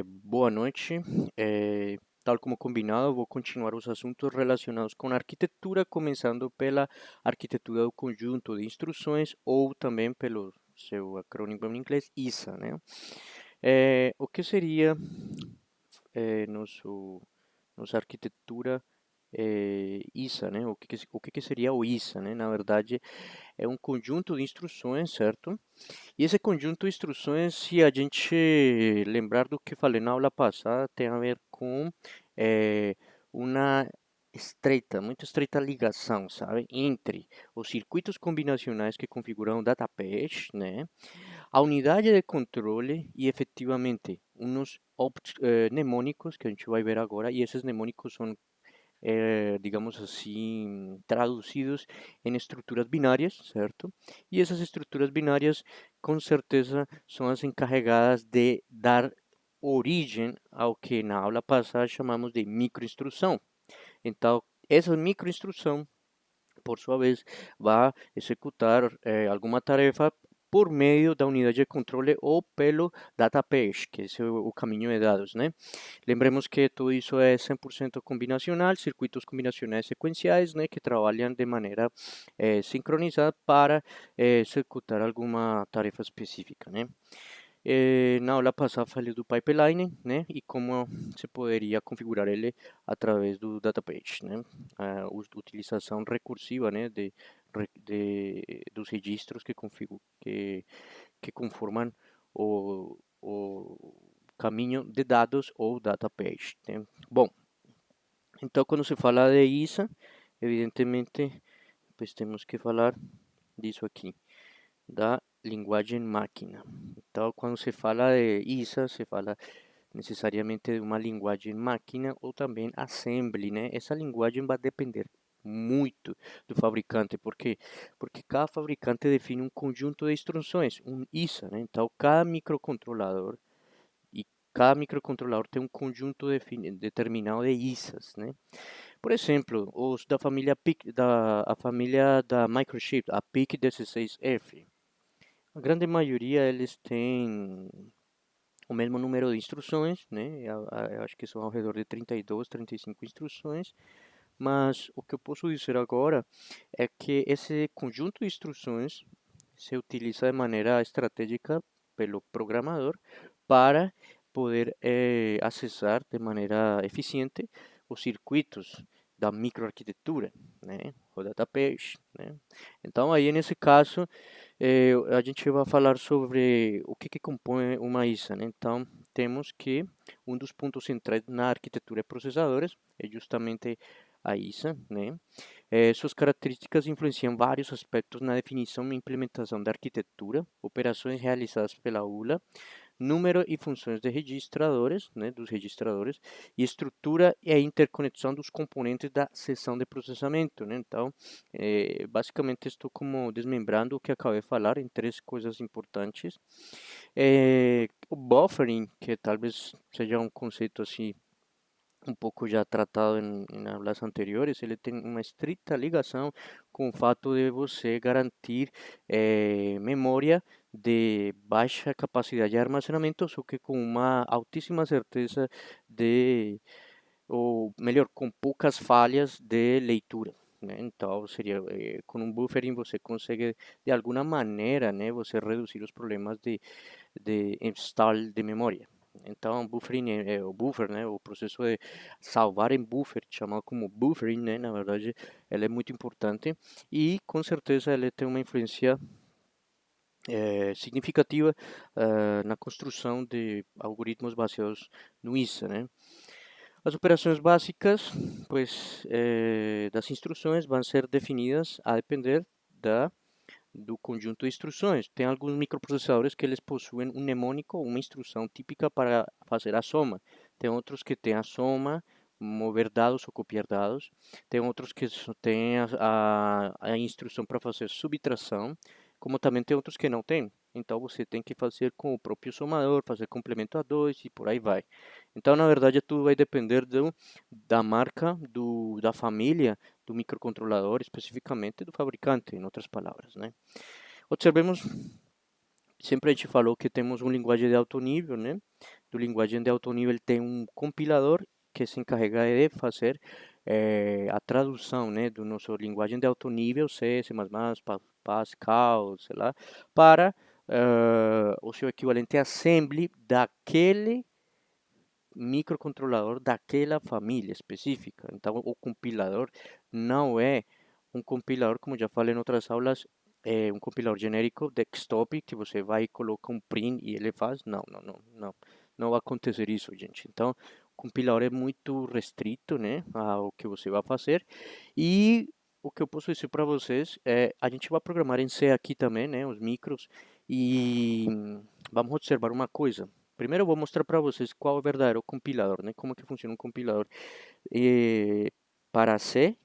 Boa noite. Tal como combinado, vou continuar os assuntos relacionados com arquitetura, começando pela arquitetura do conjunto de instruções ou também pelo seu acrônimo em inglês, ISA, né? O que seria nossa arquitetura ISA, né? O que que seria o ISA, né? Na verdade, é um conjunto de instruções, certo? E esse conjunto de instruções, se a gente lembrar do que falei na aula passada, tem a ver com eh, uma muito estreita ligação, sabe, entre os circuitos combinacionais que configuram o database, né, a unidade de controle e efetivamente uns mnemônicos que a gente vai ver agora, e esses mnemônicos são digamos assim, traduzidos em estruturas binárias, certo? E essas estruturas binárias, com certeza, são as encarregadas de dar origem ao que na aula passada chamamos de microinstrução. Então, essa microinstrução, por sua vez, vai executar alguma tarefa por meio da unidade de controle ou pelo database, que é o caminho de dados, né? Lembremos que tudo isso é 100% combinacional, circuitos combinacionais sequenciais, né, que trabalham de maneira sincronizada para executar alguma tarefa específica, né? Na aula passada falei do pipeline, né, e como se poderia configurar ele através do database, né? A utilização recursiva, né, dos registros que conformam o caminho de dados ou database, né? Bom, então quando se fala de ISA, evidentemente, pues temos que falar disso aqui, da linguagem máquina. Então, quando se fala de ISA, se fala necessariamente de uma linguagem máquina ou também assembly, né? Essa linguagem vai depender muito do fabricante, porque cada fabricante define um conjunto de instruções, um ISA, né? Então, cada microcontrolador tem um conjunto determinado de ISAs, né? Por exemplo, os da família PIC, a família da Microchip, a PIC-16F. A grande maioria eles têm o mesmo número de instruções, né? Eu acho que são ao redor de 32, 35 instruções, mas o que eu posso dizer agora é que esse conjunto de instruções se utiliza de maneira estratégica pelo programador para poder acessar de maneira eficiente os circuitos da microarquitetura, né, o database, né. Então aí nesse caso a gente vai falar sobre o que compõe uma ISA, né? Então temos que um dos pontos centrais na arquitetura de processadores é justamente a ISA, né? Suas características influenciam vários aspectos na definição e implementação da arquitetura, operações realizadas pela ULA, número e funções de registradores, né, dos registradores, e estrutura e a interconexão dos componentes da seção de processamento, né? Então, basicamente estou como desmembrando o que acabei de falar em três coisas importantes. O buffering, que talvez seja um conceito assim um pouco já tratado em aulas anteriores, ele tem uma estrita ligação com o fato de você garantir memória de baixa capacidade de armazenamento, só que com uma altíssima certeza de, ou melhor, com poucas falhas de leitura, né? Então, seria com um buffering você consegue de alguma maneira, né, você reduzir os problemas de install de memória. Então, buffering o buffer, né, o processo de salvar em buffer, chamado como buffering, né, na verdade, ele é muito importante e com certeza ele tem uma influência significativa na construção de algoritmos baseados no ISA, né. As operações básicas, pues, das instruções vão ser definidas a depender do conjunto de instruções. Tem alguns microprocessadores que eles possuem um mnemônico, uma instrução típica para fazer a soma. Tem outros que têm a soma, mover dados ou copiar dados. Tem outros que só têm a instrução para fazer subtração, como também tem outros que não têm. Então você tem que fazer com o próprio somador, fazer complemento a dois e por aí vai. Então, na verdade, tudo vai depender da marca, da família do microcontrolador, especificamente do fabricante, em outras palavras, né? Observemos, sempre a gente falou que temos uma linguagem de alto nível, né? do linguagem de alto nível tem um compilador que se encarrega de fazer a tradução, né, do nosso linguagem de alto nível, C, C++, Pascal, sei lá, para o seu equivalente assembly daquele microcontrolador daquela família específica. Então, o compilador não é um compilador, como já falei em outras aulas, é um compilador genérico, desktop, que você vai e coloca um print e ele faz. Não, não, não, não. Não vai acontecer isso, gente. Então, o compilador é muito restrito, né, ao que você vai fazer. E o que eu posso dizer para vocês é, a gente vai programar em C aqui também, né, os micros, e vamos observar uma coisa. Primeiro eu vou mostrar para vocês qual é o verdadeiro compilador, né? Como que funciona um compilador para C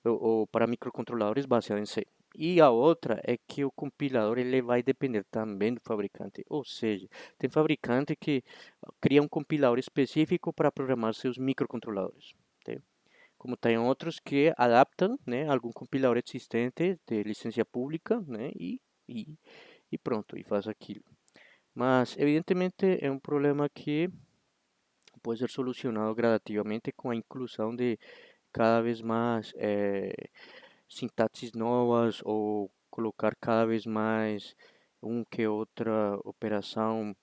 ou para microcontroladores baseado em C. E a outra é que o compilador ele vai depender também do fabricante. Ou seja, tem fabricante que cria um compilador específico para programar seus microcontroladores. Tá? Como tem outros que adaptam, né, algum compilador existente de licença pública, né, e pronto, e faz aquilo. Mas, evidentemente, é um problema que pode ser solucionado gradativamente com a inclusão de cada vez mais sintaxes novas ou colocar cada vez mais que outra operação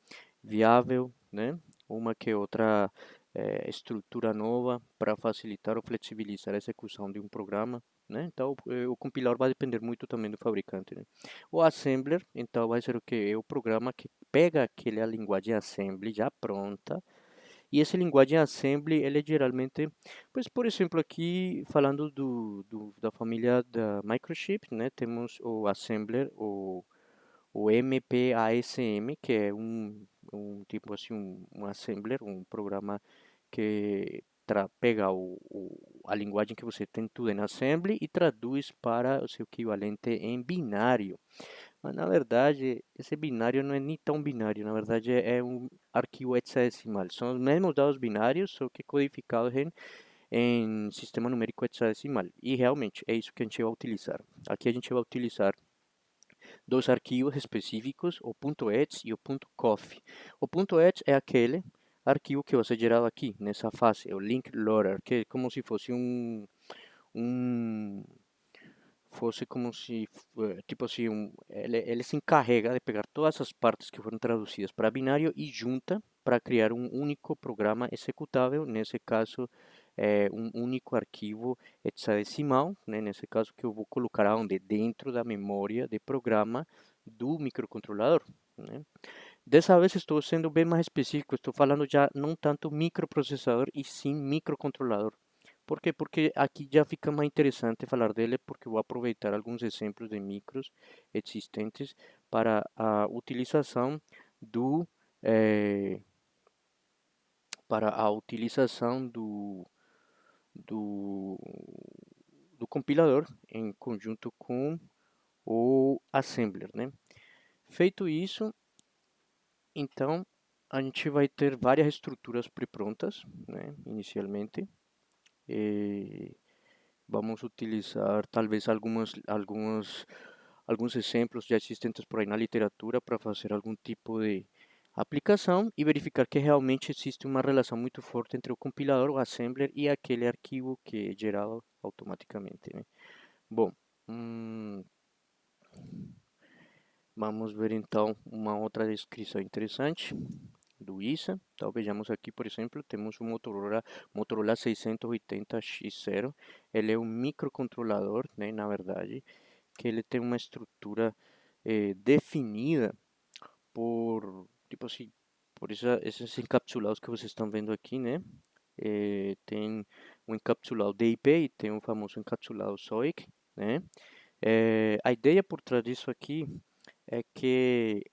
viável, né? Uma que outra estrutura nova para facilitar ou flexibilizar a execução de um programa. Né? Então, o compilador vai depender muito também do fabricante. Né? O assembler, então, vai ser o que? É o programa que pega aquela linguagem assembly já pronta e essa linguagem assembly, ele é geralmente, pois, por exemplo, aqui falando da família da Microchip, né, temos o assembler, o MPASM, que é um tipo assim, um assembler, um programa que pega a linguagem que você tem tudo em assembly e traduz para o seu equivalente em binário. Mas na verdade, esse binário não é nem tão binário, na verdade é um arquivo hexadecimal. São os mesmos dados binários, só que codificados em sistema numérico hexadecimal. E realmente é isso que a gente vai utilizar. Aqui a gente vai utilizar dois arquivos específicos, o .exe e o .coff. O .exe é aquele arquivo que vai ser gerado aqui, nessa fase, o link loader, que é como se fosse um fosse como se, tipo assim, ele se encarrega de pegar todas as partes que foram traduzidas para binário e junta para criar um único programa executável, nesse caso, um único arquivo hexadecimal, né, nesse caso que eu vou colocar onde? Dentro da memória de programa do microcontrolador. Né? Dessa vez estou sendo bem mais específico, estou falando já não tanto microprocessador e sim microcontrolador. Por quê? Porque aqui já fica mais interessante falar dele, porque vou aproveitar alguns exemplos de micros existentes para a utilização do eh, para a utilização do, do compilador em conjunto com o assembler, né? Feito isso, então a gente vai ter várias estruturas pré-prontas, né? Inicialmente. Vamos utilizar talvez alguns exemplos já existentes por aí na literatura para fazer algum tipo de aplicação e verificar que realmente existe uma relação muito forte entre o compilador, o assembler e aquele arquivo que é gerado automaticamente. Né? Bom, hum, vamos ver então uma outra descrição interessante do ISA. Então vejamos aqui, por exemplo, temos um Motorola 680X0. Ele é um microcontrolador, né, na verdade, que ele tem uma estrutura definida por, tipo assim, por esses encapsulados que vocês estão vendo aqui, né? Tem um encapsulado DIP e tem um famoso encapsulado SOIC, né? A ideia por trás disso aqui é que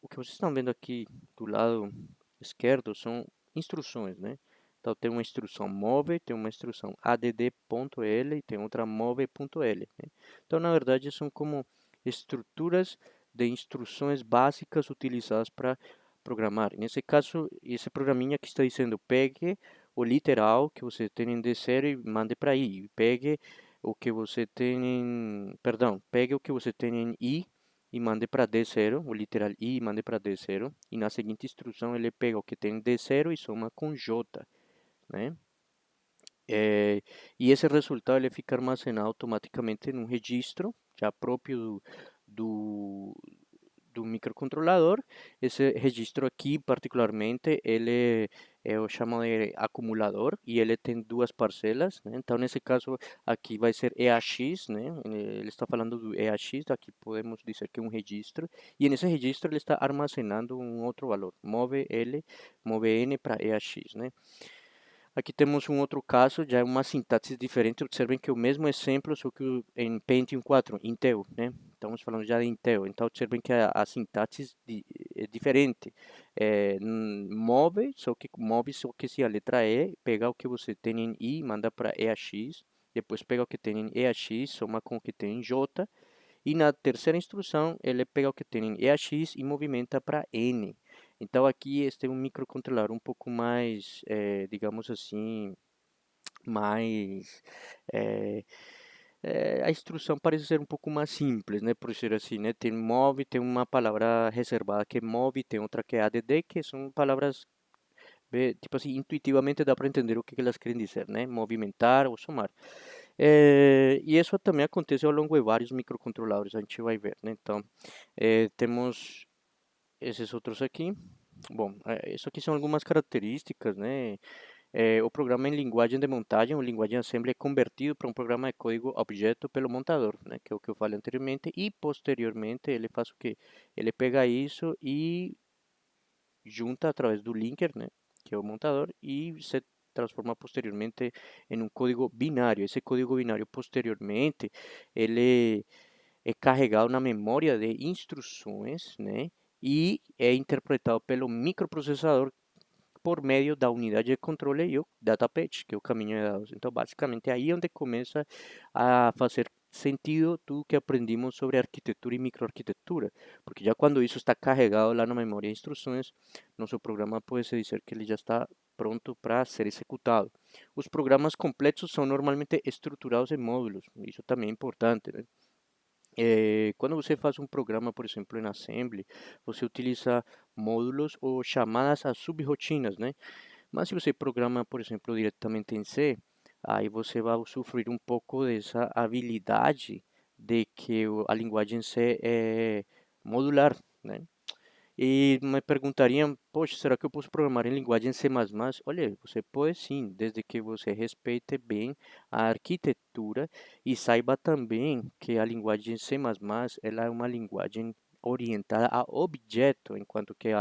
o que vocês estão vendo aqui do lado esquerdo são instruções, né? Então tem uma instrução move, tem uma instrução add.l e tem outra move.l. Né? Então na verdade são como estruturas de instruções básicas utilizadas para programar. Nesse caso, esse programinha que está dizendo pegue o literal que você tem em D0 e mande para I. Pegue o que você tem em, perdão, pegue o que você tem em I e mande para D0, o literal I e mande para D0, e na seguinte instrução ele pega o que tem D0 e soma com J, né? E esse resultado ele fica armazenado automaticamente num registro já próprio do, do microcontrolador. Esse registro aqui, particularmente, ele eu chamo de acumulador e ele tem duas parcelas, né? Então, nesse caso, aqui vai ser EAX, né? Ele está falando do EAX, aqui podemos dizer que é um registro, e nesse registro ele está armazenando um outro valor, move L, move N para EAX, né? Aqui temos um outro caso, já é uma sintaxe diferente. Observem que o mesmo exemplo, só que em Pentium 4, Intel, né? Estamos falando já de Intel. Então, observem que a sintaxe é diferente. Move, só que se a letra E, pega o que você tem em I, manda para EAX. Depois pega o que tem em EAX, soma com o que tem em J. E na terceira instrução, ele pega o que tem em EAX e movimenta para N. Então aqui este é um microcontrolador um pouco mais, digamos assim, mais a instrução parece ser um pouco mais simples, né, por ser assim, né? Tem move, tem uma palavra reservada que é move, tem outra que é add, que são palavras tipo assim, intuitivamente dá para entender o que elas querem dizer, né? Movimentar ou somar. E isso também acontece ao longo de vários microcontroladores, a gente vai ver, né? Então, temos esses outros aqui. Bom, isso aqui são algumas características, né? O programa em linguagem de montagem, ou linguagem assembly, é convertido para um programa de código objeto pelo montador, né? Que é o que eu falei anteriormente, e posteriormente ele faz o que? Ele pega isso e junta através do linker, né? Que é o montador, e se transforma posteriormente em um código binário. Esse código binário, posteriormente, ele é carregado na memória de instruções, né? E é interpretado pelo microprocessador por meio da unidade de controle e o data page, que é o caminho de dados. Então, basicamente, aí é onde começa a fazer sentido tudo que aprendimos sobre arquitetura e microarquitetura, porque já quando isso está carregado lá na memória de instruções, nosso programa pode se dizer que ele já está pronto para ser executado. Os programas complexos são normalmente estruturados em módulos, isso também é importante, né? Quando você faz um programa, por exemplo, em Assembly, você utiliza módulos ou chamadas a subrotinas, né? Mas se você programa, por exemplo, diretamente em C, aí você vai usufruir um pouco dessa habilidade de que a linguagem C é modular, né? E me perguntariam, poxa, será que eu posso programar em linguagem C++? Olha, você pode sim, desde que você respeite bem a arquitetura e saiba também que a linguagem C++ ela é uma linguagem orientada a objeto, enquanto que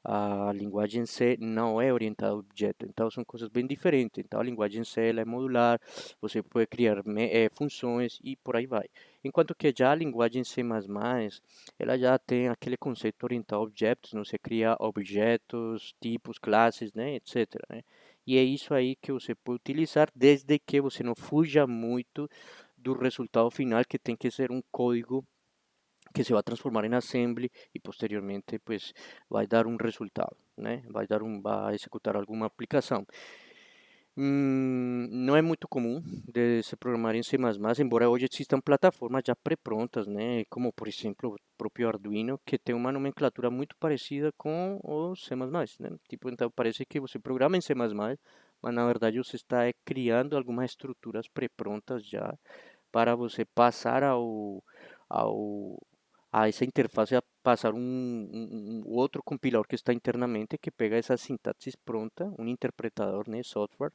a linguagem C não é orientada a objeto, então são coisas bem diferentes. Então a linguagem C ela é modular, você pode criar funções e por aí vai. Enquanto que já a linguagem C++, ela já tem aquele conceito orientado a objetos, não? Você cria objetos, tipos, classes, né, etc, né? E é isso aí que você pode utilizar desde que você não fuja muito do resultado final, que tem que ser um código que se va a transformar en assembly y posteriormente pues va a dar un resultado, ¿no? Va a ejecutar alguna aplicação. Não é muito comum de se programar em C++, embora hoje existam plataformas já pré-prontas, né? Como por exemplo o próprio Arduino, que tem uma nomenclatura muito parecida com o C++, né? Tipo, então parece que você programa em C++, mas na verdade você está criando algumas estruturas pré-prontas já para você passar ao a essa interface a passar um outro compilador que está internamente que pega essa sintaxe pronta, um interpretador, né, software,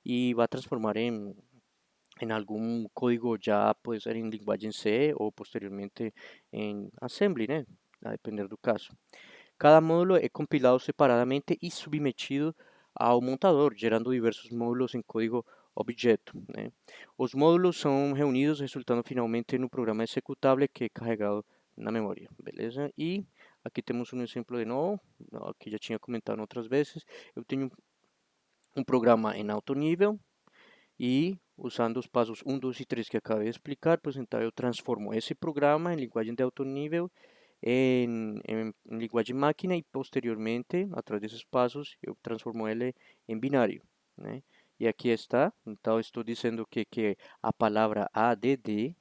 e vai transformar em algum código já, pode ser em linguagem C ou posteriormente em assembly, né, a depender do caso. Cada módulo é compilado separadamente e submetido ao montador, gerando diversos módulos em código objeto, né? Os módulos são reunidos, resultando finalmente no programa executável que é carregado na memória, beleza? E aqui temos um exemplo de novo, que já tinha comentado outras vezes. Eu tenho um programa em alto nível e usando os passos 1, 2 e 3 que acabei de explicar, pues então eu transformo esse programa em linguagem de alto nível em linguagem máquina e posteriormente, através desses passos, eu transformo ele em binário, né? E aqui está, então estou dizendo que a palavra add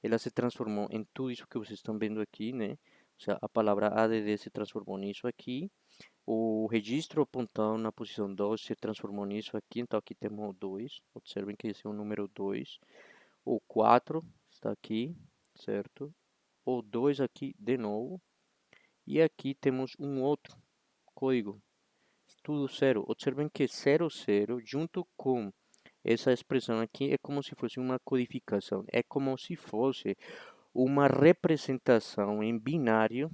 ela se transformou em tudo isso que vocês estão vendo aqui, né? Ou seja, a palavra ADD se transformou nisso aqui. O registro apontado na posição 2 se transformou nisso aqui, então aqui temos o 2. Observem que esse é o número 2. O 4 está aqui, certo? O 2 aqui de novo. E aqui temos um outro código, tudo zero. Observem que 00 junto com essa expressão aqui é como se fosse uma codificação, é como se fosse uma representação em binário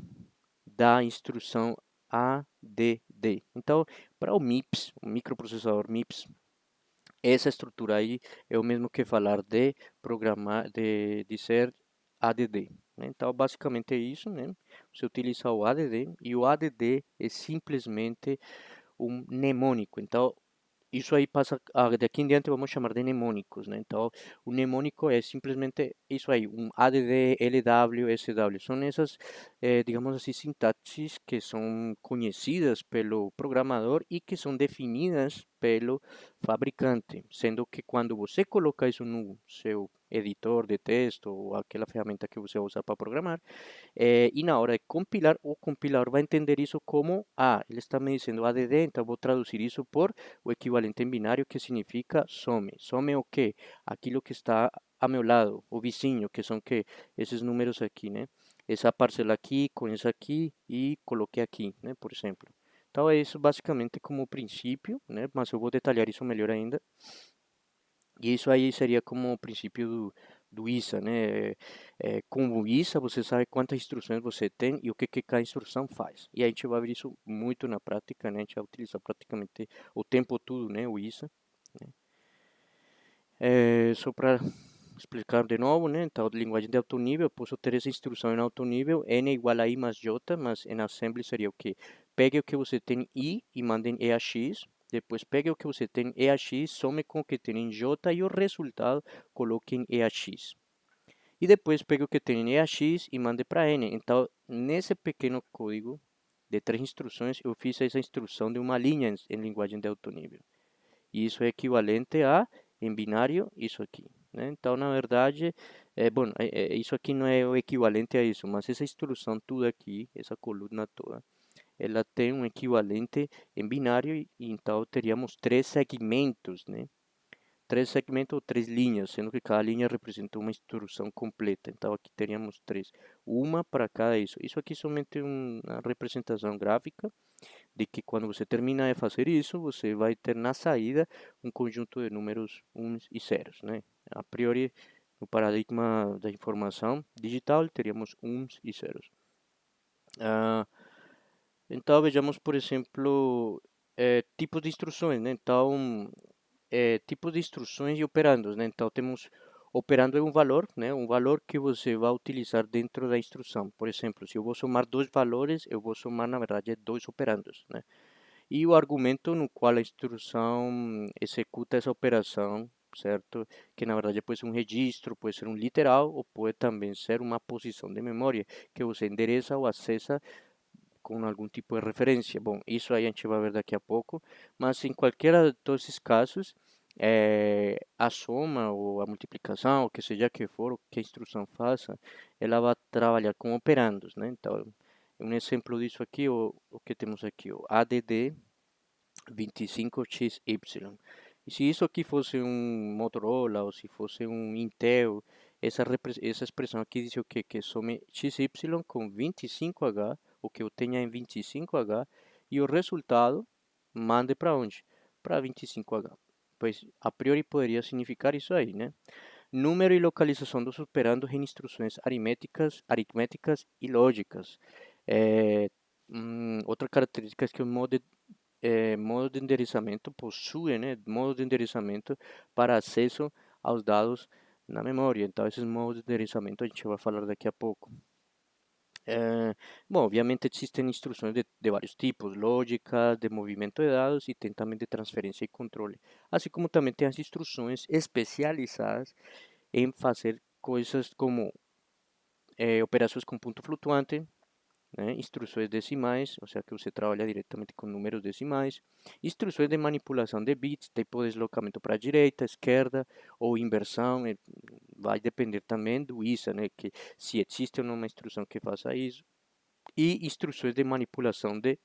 da instrução ADD. Então, para o MIPS, o microprocessador MIPS, essa estrutura aí é o mesmo que falar de programar, de ser ADD. Né? Então, basicamente é isso, né? Você utiliza o ADD e o ADD é simplesmente um mnemônico. Então, isso aí passa, daqui em diante vamos chamar de mnemônicos, né? Então, o mnemônico é simplesmente isso aí, um ADD, LW, SW. São essas, digamos assim, sintaxes que são conhecidas pelo programador e que são definidas pelo fabricante, sendo que quando você coloca isso no seu editor de texto ou aquela ferramenta que você usa para programar, e na hora de compilar, o compilador vai entender isso como, ele está me dizendo ADD, então vou traduzir isso por o equivalente em binário, que significa some. Some o quê? Aquilo que está a meu lado, o vizinho, que são que esses números aqui, né? Essa parcela aqui com essa aqui e coloquei aqui, né? Por exemplo. Então é isso basicamente como princípio, né? Mas eu vou detalhar isso melhor ainda. E isso aí seria como o princípio do ISA, né? Com o ISA você sabe quantas instruções você tem e o que cada instrução faz. E a gente vai ver isso muito na prática, né? A gente vai utilizar praticamente o tempo todo, né? O ISA. Né? Só para explicar de novo, né? Então, linguagem de alto nível, eu posso ter essa instrução em alto nível, n igual a i mais j, mas em assembly seria o quê? Pegue o que você tem em i e mande em EAX, depois pegue o que você tem em EAX, some com o que tem em j e o resultado coloque em EAX. E depois pegue o que tem em EAX e mande para n. Então, nesse pequeno código de 3 instruções, eu fiz essa instrução de uma linha em linguagem de alto nível. E isso é equivalente a, em binário, isso aqui. Né? Então, na verdade, bom, isso aqui não é o equivalente a isso, mas essa instrução toda aqui, essa coluna toda, ela tem um equivalente em binário e então teríamos 3 segmentos, né? 3 segmentos ou 3 linhas, sendo que cada linha representa uma instrução completa. Então aqui teríamos 3, uma para cada isso. Isso aqui é somente uma representação gráfica de que quando você termina de fazer isso, você vai ter na saída um conjunto de números uns e zeros, né? A priori, no paradigma da informação digital, teríamos uns e zeros. Então, vejamos, por exemplo, tipos de instruções, né? Então, tipos de instruções e operandos, né? Então, temos operando é um valor, né? Um valor que você vai utilizar dentro da instrução. Por exemplo, se eu vou somar dois valores, eu vou somar, na verdade, dois operandos, né? E o argumento no qual a instrução executa essa operação, certo? Que na verdade pode ser um registro, pode ser um literal ou pode também ser uma posição de memória que você endereça ou acessa com algum tipo de referência. Bom, isso aí a gente vai ver daqui a pouco, mas em qualquer de todos esses casos, a soma ou a multiplicação, o que seja que for, o que a instrução faça, ela vai trabalhar com operandos, né? Então, um exemplo disso aqui, o que temos aqui, o ADD 25XY. E se isso aqui fosse um Motorola ou se fosse um Intel, essa expressão aqui diz o quê? Que some XY com 25H, o que eu tenha em 25H, e o resultado mande para onde? Para 25H. Pois a priori poderia significar isso aí, né? Número e localização dos operandos em instruções aritméticas e lógicas. Outra característica é que o modo de endereçamento possui, né, modo de endereçamento para acesso aos dados na memória. Então, esses modos de endereçamento a gente vai falar daqui a pouco. Bom, obviamente existem instruções de vários tipos, lógicas, de movimento de dados e tem também de transferência e controle. Assim como também tem as instruções especializadas em fazer coisas como operações com ponto flutuante, né? Instruções decimais, ou seja que você trabalha diretamente com números decimais, instruções de manipulação de bits, tipo deslocamento para a direita, esquerda ou inversão, vai depender também do ISA, né, que se existe ou não uma instrução que faça isso, e instruções de manipulação de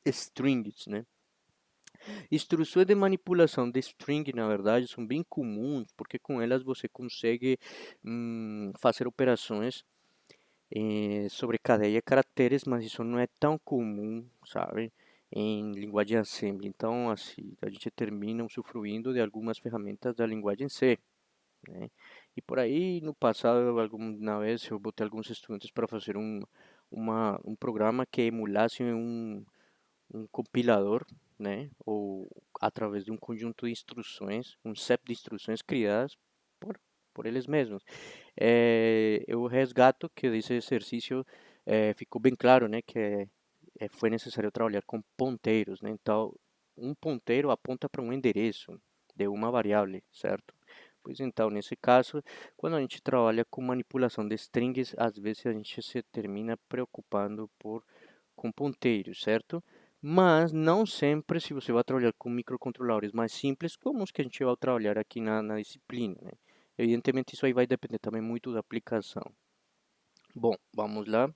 strings, né. Instruções de manipulação de string, na verdade, são bem comuns, porque com elas você consegue fazer operações sobre cadeia de caracteres, mas isso não é tão comum, sabe, em linguagem assembly. Então, assim, a gente termina usufruindo de algumas ferramentas da linguagem C, né? E por aí, no passado, alguma vez eu botei alguns estudantes para fazer um programa que emulasse um compilador, né? Ou através de um conjunto de instruções, um set de instruções criadas por eles mesmos. Eu resgato que desse exercício ficou bem claro, né, que foi necessário trabalhar com ponteiros, né? Então, um ponteiro aponta para um endereço de uma variável, certo? Pois então, nesse caso, quando a gente trabalha com manipulação de strings, às vezes a gente se termina preocupando com ponteiros, certo? Mas não sempre, se você vai trabalhar com microcontroladores mais simples, como os que a gente vai trabalhar aqui na disciplina, né? Evidentemente, isso aí vai depender também muito da aplicação. Bom, vamos lá.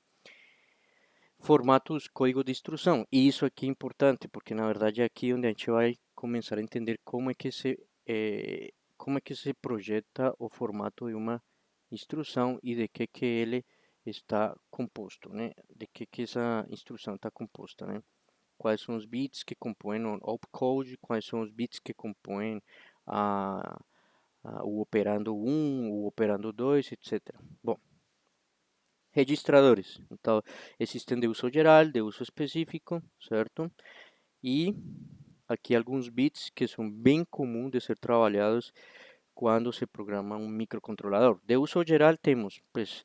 Formatos, código de instrução. E isso aqui é importante, porque na verdade é aqui onde a gente vai começar a entender como é que se projeta o formato de uma instrução e de que ele está composto, né? De que essa instrução está composta, né? Quais são os bits que compõem o opcode, quais são os bits que compõem a, o operando 1, o operando 2, etc. Bom, registradores. Então, existem de uso geral, de uso específico, certo? E aqui alguns bits que são bem comuns de ser trabalhados quando se programa um microcontrolador. De uso geral temos, pues,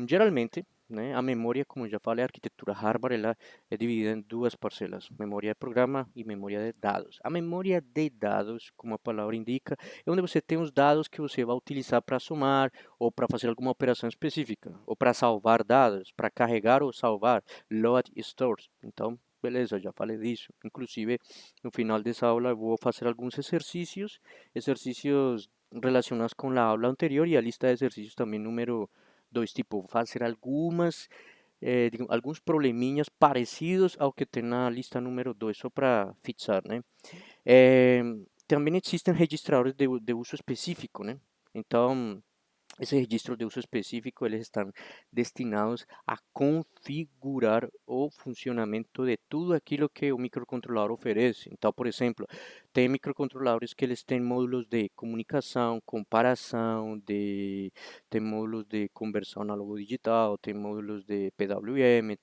geralmente, né, a memória, como já falei, a arquitetura Harvard ela é dividida em duas parcelas, memória de programa e memória de dados. A memória de dados, como a palavra indica, é onde você tem os dados que você vai utilizar para somar ou para fazer alguma operação específica, ou para salvar dados, para carregar ou salvar, load e store. Então, beleza, já falei disso. Inclusive, no final dessa aula eu vou fazer alguns exercícios relacionados com a aula anterior e a lista de exercícios também número 2, tipo, fazer alguns probleminhas parecidos ao que tem na lista número 2, só para fixar, né? Eh, Também existem registradores de uso específico, né? Então, esses registros de uso específico, eles estão destinados a configurar o funcionamento de tudo aquilo que o microcontrolador oferece. Então, por exemplo, tem microcontroladores que eles têm módulos de comunicação, comparação, tem módulos de conversão análogo-digital, tem módulos de PWM,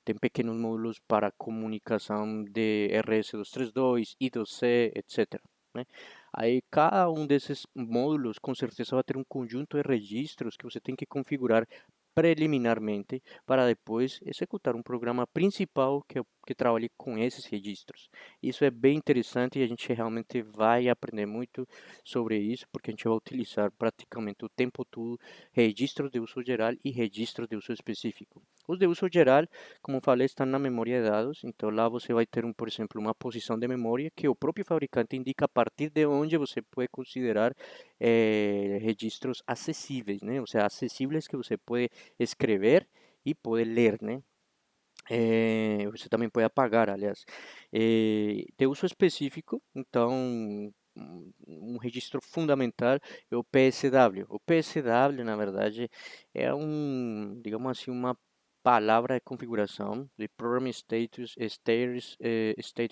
tem pequenos módulos para comunicação de RS-232, I2C, etc. Né? Aí cada um desses módulos com certeza vai ter um conjunto de registros que você tem que configurar preliminarmente para depois executar um programa principal que trabalhe com esses registros. Isso é bem interessante e a gente realmente vai aprender muito sobre isso, porque a gente vai utilizar praticamente o tempo todo registros de uso geral e registros de uso específico. Os de uso geral, como falei, estão na memória de dados, então lá você vai ter, por exemplo, uma posição de memória que o próprio fabricante indica a partir de onde você pode considerar registros acessíveis, né? Ou seja, acessíveis que você pode escrever e pode ler, né? Você também pode apagar, aliás. De uso específico, então, um registro fundamental é o PSW. O PSW, na verdade, é digamos assim, uma palavra de configuração de Program State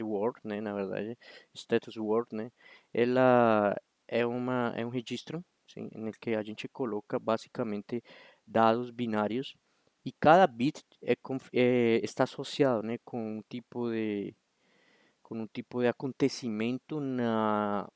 Word, né, na verdade, Status Word, né? Ela é um registro, sim, no que a gente coloca basicamente dados binários e cada bit está associado, né, com um tipo de acontecimento na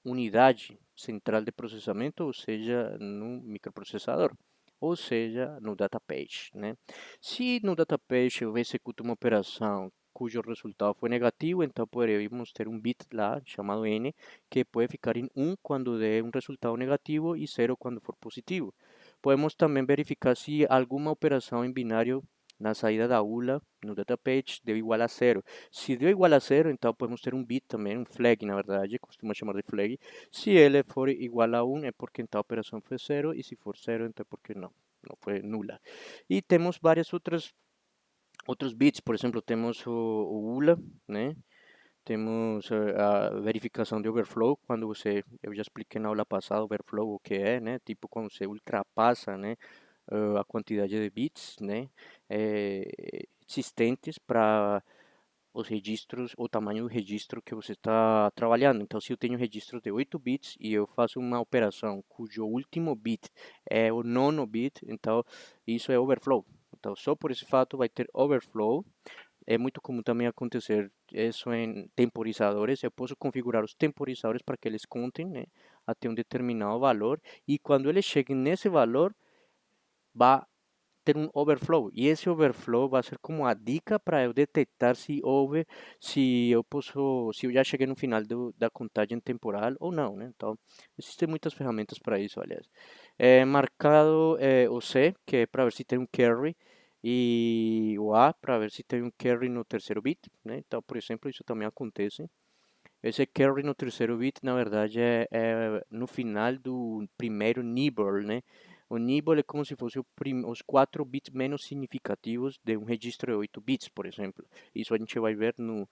unidade central de processamento, ou seja, no microprocessador, ou seja, no data page, né? Se no data page eu executo uma operação cujo resultado foi negativo, então poderíamos ter um bit lá chamado n que pode ficar em 1 quando dê um resultado negativo e 0 quando for positivo. Podemos também verificar se alguma operação em binário na saída da ULA, no data page, deu igual a zero. Se deu igual a zero, então podemos ter um bit também, um flag, na verdade, costuma chamar de flag. Se ele for igual a 1, é porque então a operação foi zero, e se for zero, então é porque não foi nula. E temos várias outros bits, por exemplo, temos o ULA, né? Temos a verificação de overflow, quando eu já expliquei na aula passada, overflow o que é, né? Tipo quando você ultrapassa, né, a quantidade de bits, né, existentes para os registros, o tamanho do registro que você está trabalhando. Então, se eu tenho registro de 8 bits e eu faço uma operação cujo último bit é o nono bit, então isso é overflow. Então, só por esse fato vai ter overflow. É muito comum também acontecer isso em temporizadores. Eu posso configurar os temporizadores para que eles contem, né, até um determinado valor. E quando eles cheguem nesse valor, vai ter um overflow. E esse overflow vai ser como a dica para eu detectar se eu já cheguei no final da contagem temporal ou não, né? Então, existem muitas ferramentas para isso, aliás. É marcado o C, que é para ver se tem um carry, e o A para ver se tem um carry no terceiro bit, né? Então, por exemplo, isso também acontece. Esse carry no terceiro bit, na verdade, é no final do primeiro nibble, né? O nibble é como se fosse os 4 bits menos significativos de um registro de 8 bits, por exemplo. Isso a gente vai ver no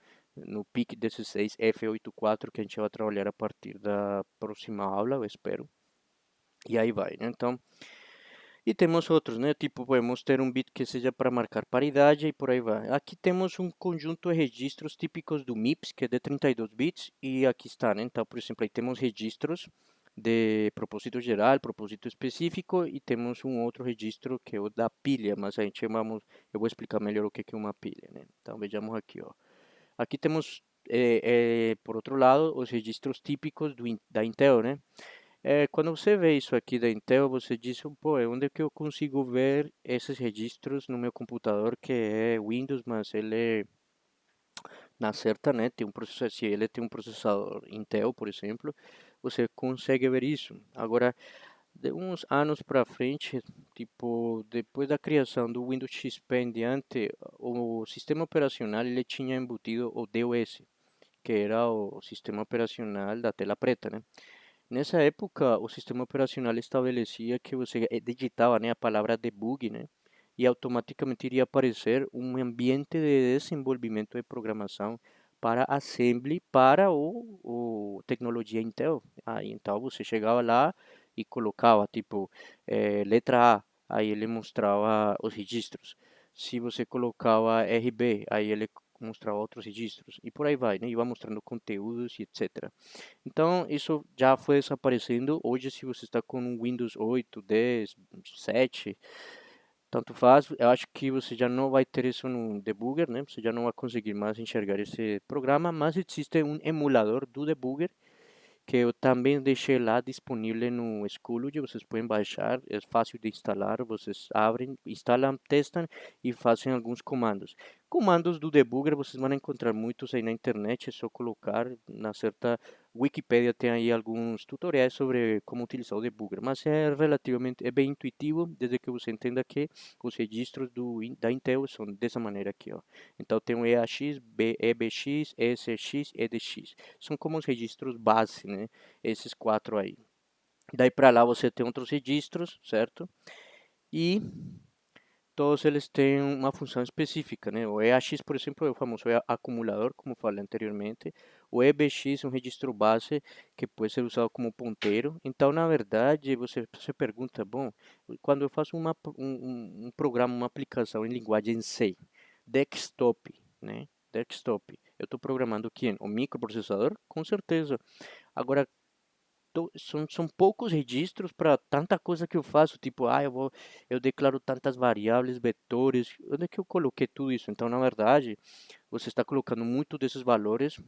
PIC16F84, que a gente vai trabalhar a partir da próxima aula, eu espero. E aí vai, né? Então, e temos outros, né? Tipo, podemos ter um bit que seja para marcar paridade e por aí vai. Aqui temos um conjunto de registros típicos do MIPS, que é de 32 bits, e aqui está, né? Então, por exemplo, aí temos registros de propósito geral, propósito específico, e temos um outro registro que é o da pilha, mas a gente eu vou explicar melhor o que é uma pilha, né? Então, vejamos aqui, ó. Aqui temos, por outro lado, os registros típicos da Intel, né? Quando você vê isso aqui da Intel, você diz, pô, onde é que eu consigo ver esses registros no meu computador que é Windows, mas ele na certa, né, tem um processador, se ele tem um processador Intel, por exemplo, você consegue ver isso. Agora, de uns anos para frente, tipo, depois da criação do Windows XP em diante, o sistema operacional ele tinha embutido o DOS, que era o sistema operacional da tela preta, né? Nessa época, o sistema operacional estabelecia que você digitava, né, a palavra debug, né, e automaticamente iria aparecer um ambiente de desenvolvimento de programação para assembly para o tecnologia Intel. Aí então você chegava lá e colocava tipo letra A, aí ele mostrava os registros. Se você colocava RB, aí ele mostrava outros registros e por aí vai, né? Iba mostrando conteúdos e etc. Então, isso já foi desaparecendo. Hoje, se você está com um Windows 8, 10, 7, tanto faz, eu acho que você já não vai ter isso no debugger, né? Você já não vai conseguir mais enxergar esse programa, mas existe um emulador do debugger que eu também deixei lá disponível no Schoology, vocês podem baixar, é fácil de instalar, vocês abrem, instalam, testam e fazem alguns comandos. Comandos do debugger vocês vão encontrar muitos aí na internet, é só colocar na certa Wikipedia tem aí alguns tutoriais sobre como utilizar o debugger, mas é relativamente, é bem intuitivo, desde que você entenda que os registros da Intel são dessa maneira aqui, ó. Então tem o EAX, EBX, ESX, EDX. São como os registros base, né? Esses quatro aí. Daí para lá você tem outros registros, certo? E todos eles têm uma função específica, né? O EAX, por exemplo, é o famoso acumulador, como falei anteriormente. O EBX é um registro base que pode ser usado como ponteiro. Então, na verdade, você se pergunta, bom, quando eu faço um programa, uma aplicação em linguagem C, desktop, né? Desktop, eu estou programando aqui o microprocessador? Com certeza. Agora, são poucos registros para tanta coisa que eu faço, tipo, eu declaro tantas variáveis, vetores, onde é que eu coloquei tudo isso? Então, na verdade, você está colocando muito desses valores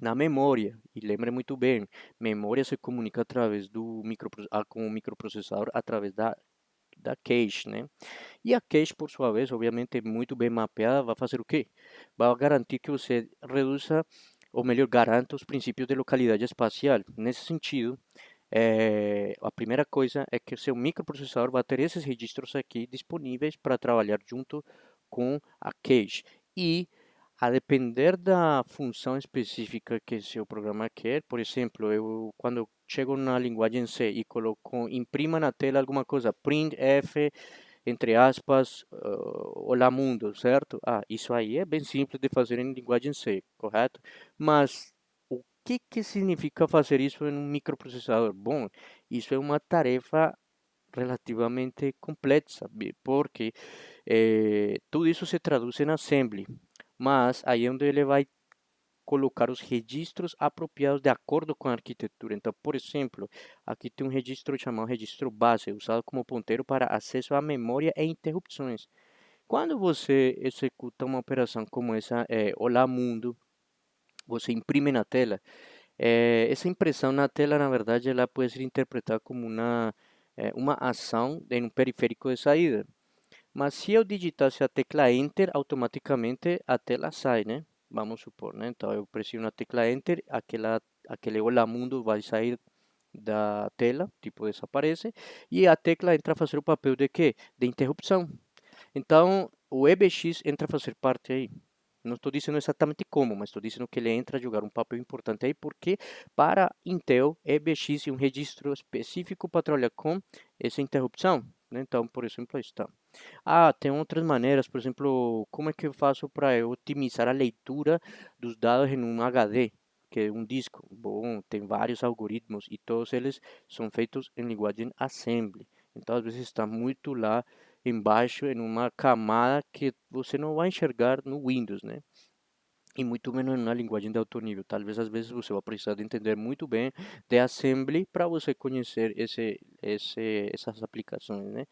na memória, e lembre muito bem, memória se comunica através com o microprocessador através da cache, né? E a cache, por sua vez, obviamente muito bem mapeada, vai fazer o quê? Vai garantir que você reduza, ou melhor, garanta os princípios de localidade espacial. Nesse sentido, a primeira coisa é que o seu microprocessador vai ter esses registros aqui disponíveis para trabalhar junto com a cache. E a depender da função específica que seu programa quer, por exemplo, eu quando eu chego na linguagem C e coloco imprima na tela alguma coisa, printf entre aspas, olá mundo, certo? Ah, isso aí é bem simples de fazer em linguagem C, correto? Mas o que significa fazer isso em um microprocessador? Bom, isso é uma tarefa relativamente complexa, porque tudo isso se traduz em assembly, mas aí é onde ele vai colocar os registros apropriados de acordo com a arquitetura. Então, por exemplo, aqui tem um registro chamado registro base, usado como ponteiro para acesso à memória e interrupções. Quando você executa uma operação como essa, Olá Mundo, você imprime na tela. Essa impressão na tela, na verdade, ela pode ser interpretada como uma ação em um periférico de saída. Mas se eu digitasse a tecla Enter, automaticamente a tela sai, né? Vamos supor, né? Então eu pressiono a tecla Enter, aquele Olá Mundo vai sair da tela, tipo desaparece, e a tecla entra a fazer o papel de quê? De interrupção. Então o EBX entra a fazer parte aí. Não estou dizendo exatamente como, mas estou dizendo que ele entra a jogar um papel importante aí, porque para Intel, EBX é um registro específico para trabalhar com essa interrupção, né? Então, por exemplo, aí está. Ah, tem outras maneiras, por exemplo, como é que eu faço para eu otimizar a leitura dos dados em um HD, que é um disco? Bom, tem vários algoritmos e todos eles são feitos em linguagem assembly. Então, às vezes está muito lá embaixo, em uma camada que você não vai enxergar no Windows, né? E muito menos em uma linguagem de alto nível. Talvez às vezes você vai precisar de entender muito bem de assembly para você conhecer essas aplicações, né?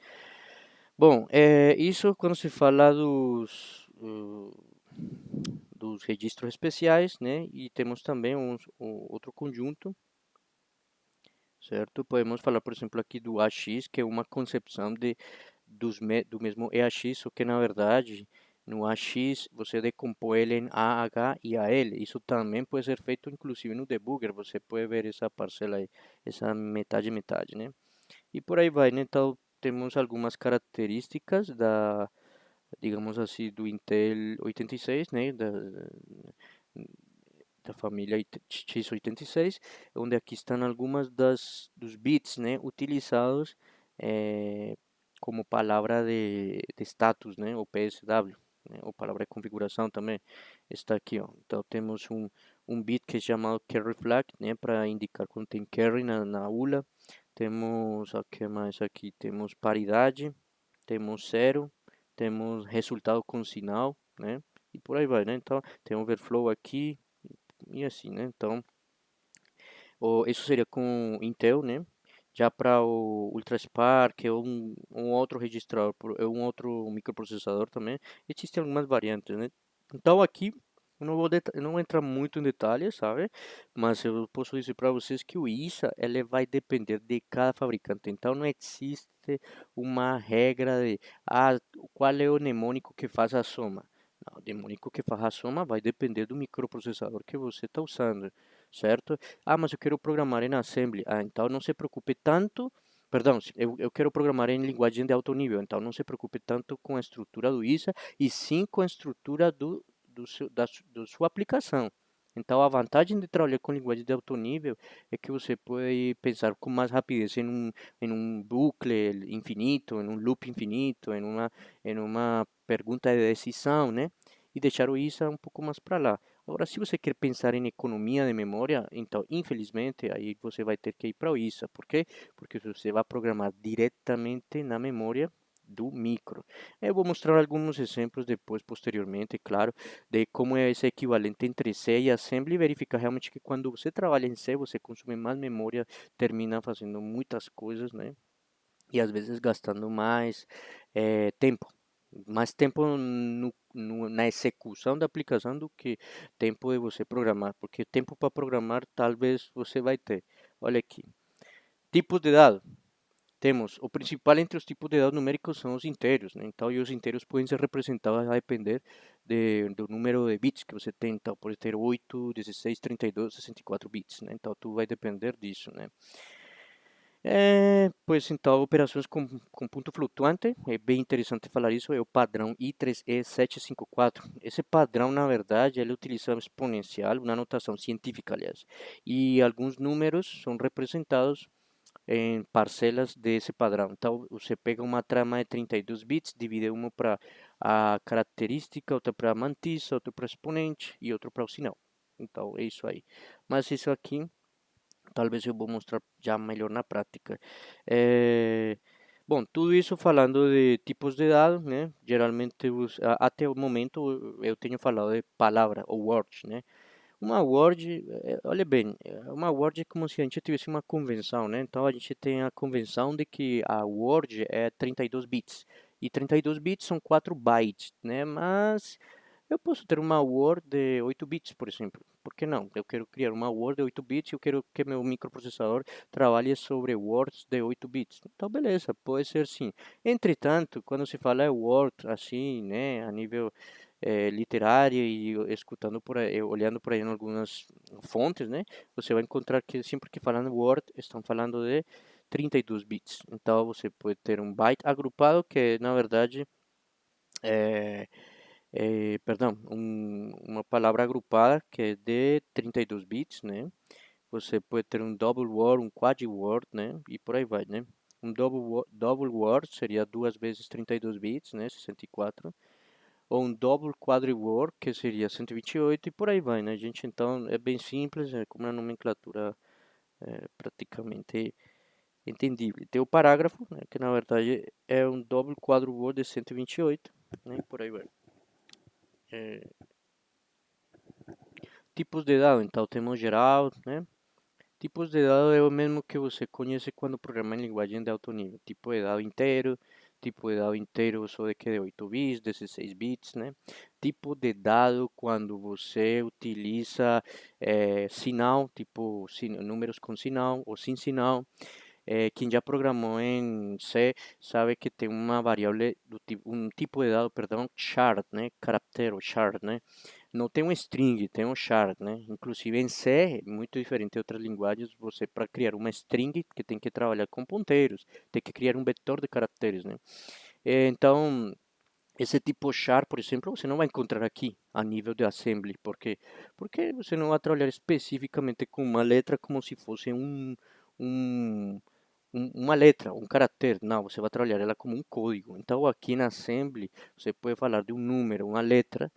Bom, isso quando se fala dos registros especiais, né? E temos também outro conjunto, certo? Podemos falar, por exemplo, aqui do AX, que é uma concepção do mesmo EAX, só que na verdade no AX você decompõe ele em AH e AL. Isso também pode ser feito inclusive no debugger, você pode ver essa parcela aí, essa metade, né? E por aí vai, né? Então temos algumas características digamos assim, do Intel 86, né? Da família x86, onde aqui estão algumas dos bits, né, utilizados como palavra de status, né, ou PSW, né, ou palavra de configuração também, está aqui, ó. Então temos um bit que é chamado carry flag, né, para indicar quando tem carry na ULA. Temos, o que mais aqui? Temos paridade, temos zero, temos resultado com sinal, né, e por aí vai, né. Então tem overflow aqui, e assim, né? Então, isso seria com Intel, né? Já para o UltraSpark é um outro registrador, é um outro microprocessador também. Existem algumas variantes, né? Então aqui eu não vou entrar muito em detalhes, sabe? Mas eu posso dizer para vocês que o ISA ele vai depender de cada fabricante. Então não existe uma regra de qual é o mnemônico que faz a soma. Não, o mnemônico que faz a soma vai depender do microprocessador que você está usando, certo? Ah, mas eu quero programar em Assembly. Ah, então não se preocupe tanto. Perdão, eu quero programar em linguagem de alto nível, então não se preocupe tanto com a estrutura do ISA, e sim com a estrutura da sua aplicação. Então, a vantagem de trabalhar com linguagem de alto nível é que você pode pensar com mais rapidez em um bucle infinito, em um loop infinito, em uma pergunta de decisão, né? E deixar o ISA um pouco mais para lá. Agora, se você quer pensar em economia de memória, então, infelizmente, aí você vai ter que ir para o ISA. Por quê? Porque você vai programar diretamente na memória do micro. Eu vou mostrar alguns exemplos depois, posteriormente, claro, de como é esse equivalente entre C e Assembly, e verificar realmente que quando você trabalha em C, você consome mais memória, termina fazendo muitas coisas, né? E às vezes gastando tempo. Mais tempo na execução da aplicação do que tempo de você programar, porque tempo para programar talvez você vai ter. Olha aqui, tipos de dados. Temos o principal entre os tipos de dados numéricos são os inteiros, né? Então, e os inteiros podem ser representados a depender do número de bits que você tem. Então, pode ter 8, 16, 32, 64 bits, né? Então, tudo vai depender disso, né? Pois então, operações com ponto flutuante, é bem interessante falar isso, é o padrão I3E754. Esse padrão, na verdade, ele utiliza um exponencial, uma notação científica, aliás, e alguns números são representados em parcelas desse padrão. Então, você pega uma trama de 32 bits, divide uma para a característica, outra para a mantissa, outra para exponente e outra para o sinal. Então, é isso aí. Mas isso aqui talvez eu vou mostrar já melhor na prática. Bom, tudo isso falando de tipos de dados, né? Geralmente, até o momento, eu tenho falado de palavra ou words, né? Uma word, olha bem, uma word é como se a gente tivesse uma convenção, né? Então a gente tem a convenção de que a word é 32 bits. E 32 bits são 4 bytes, né? Mas eu posso ter uma Word de 8 bits, por exemplo. Por que não? Eu quero criar uma Word de 8 bits e eu quero que meu microprocessador trabalhe sobre Words de 8 bits. Então, beleza, pode ser sim. Entretanto, quando se fala Word assim, né, a nível literário e escutando por aí, olhando por aí em algumas fontes, né, você vai encontrar que sempre que falam Word, estão falando de 32 bits. Então, você pode ter um byte agrupado que, na verdade, é perdão, uma palavra agrupada que é de 32 bits, né? Você pode ter um double word, um quad word, né? E por aí vai, né? Um double word seria duas vezes 32 bits, né? 64. Ou um double quadri word, que seria 128 e por aí vai, né, gente? Então é bem simples, é como uma nomenclatura praticamente entendível. Tem o parágrafo, né, que na verdade é um double quadri word de 128, né? E por aí vai. Tipos de dado, então temos geral, né? Tipos de dado é o mesmo que você conhece quando programa em linguagem de alto nível. Tipo de dado inteiro, tipo de dado inteiro só de que de 8 bits, 16 bits, né? Tipo de dado quando você utiliza sinal, tipo números com sinal ou sem sinal. Quem já programou em C sabe que tem uma variável, um tipo de dado, perdão, char, né? Caractere, ou char, né? Não tem um string, tem um char, né? Inclusive em C, muito diferente de outras linguagens, você para criar uma string que tem que trabalhar com ponteiros, tem que criar um vetor de caracteres, né? Então, esse tipo char, por exemplo, você não vai encontrar aqui a nível de assembly, porque você não vai trabalhar especificamente com uma letra como se fosse um uma letra, um caractere. Não, você vai trabalhar ela como um código. Então, aqui na assembly, você pode falar de um número, uma letra,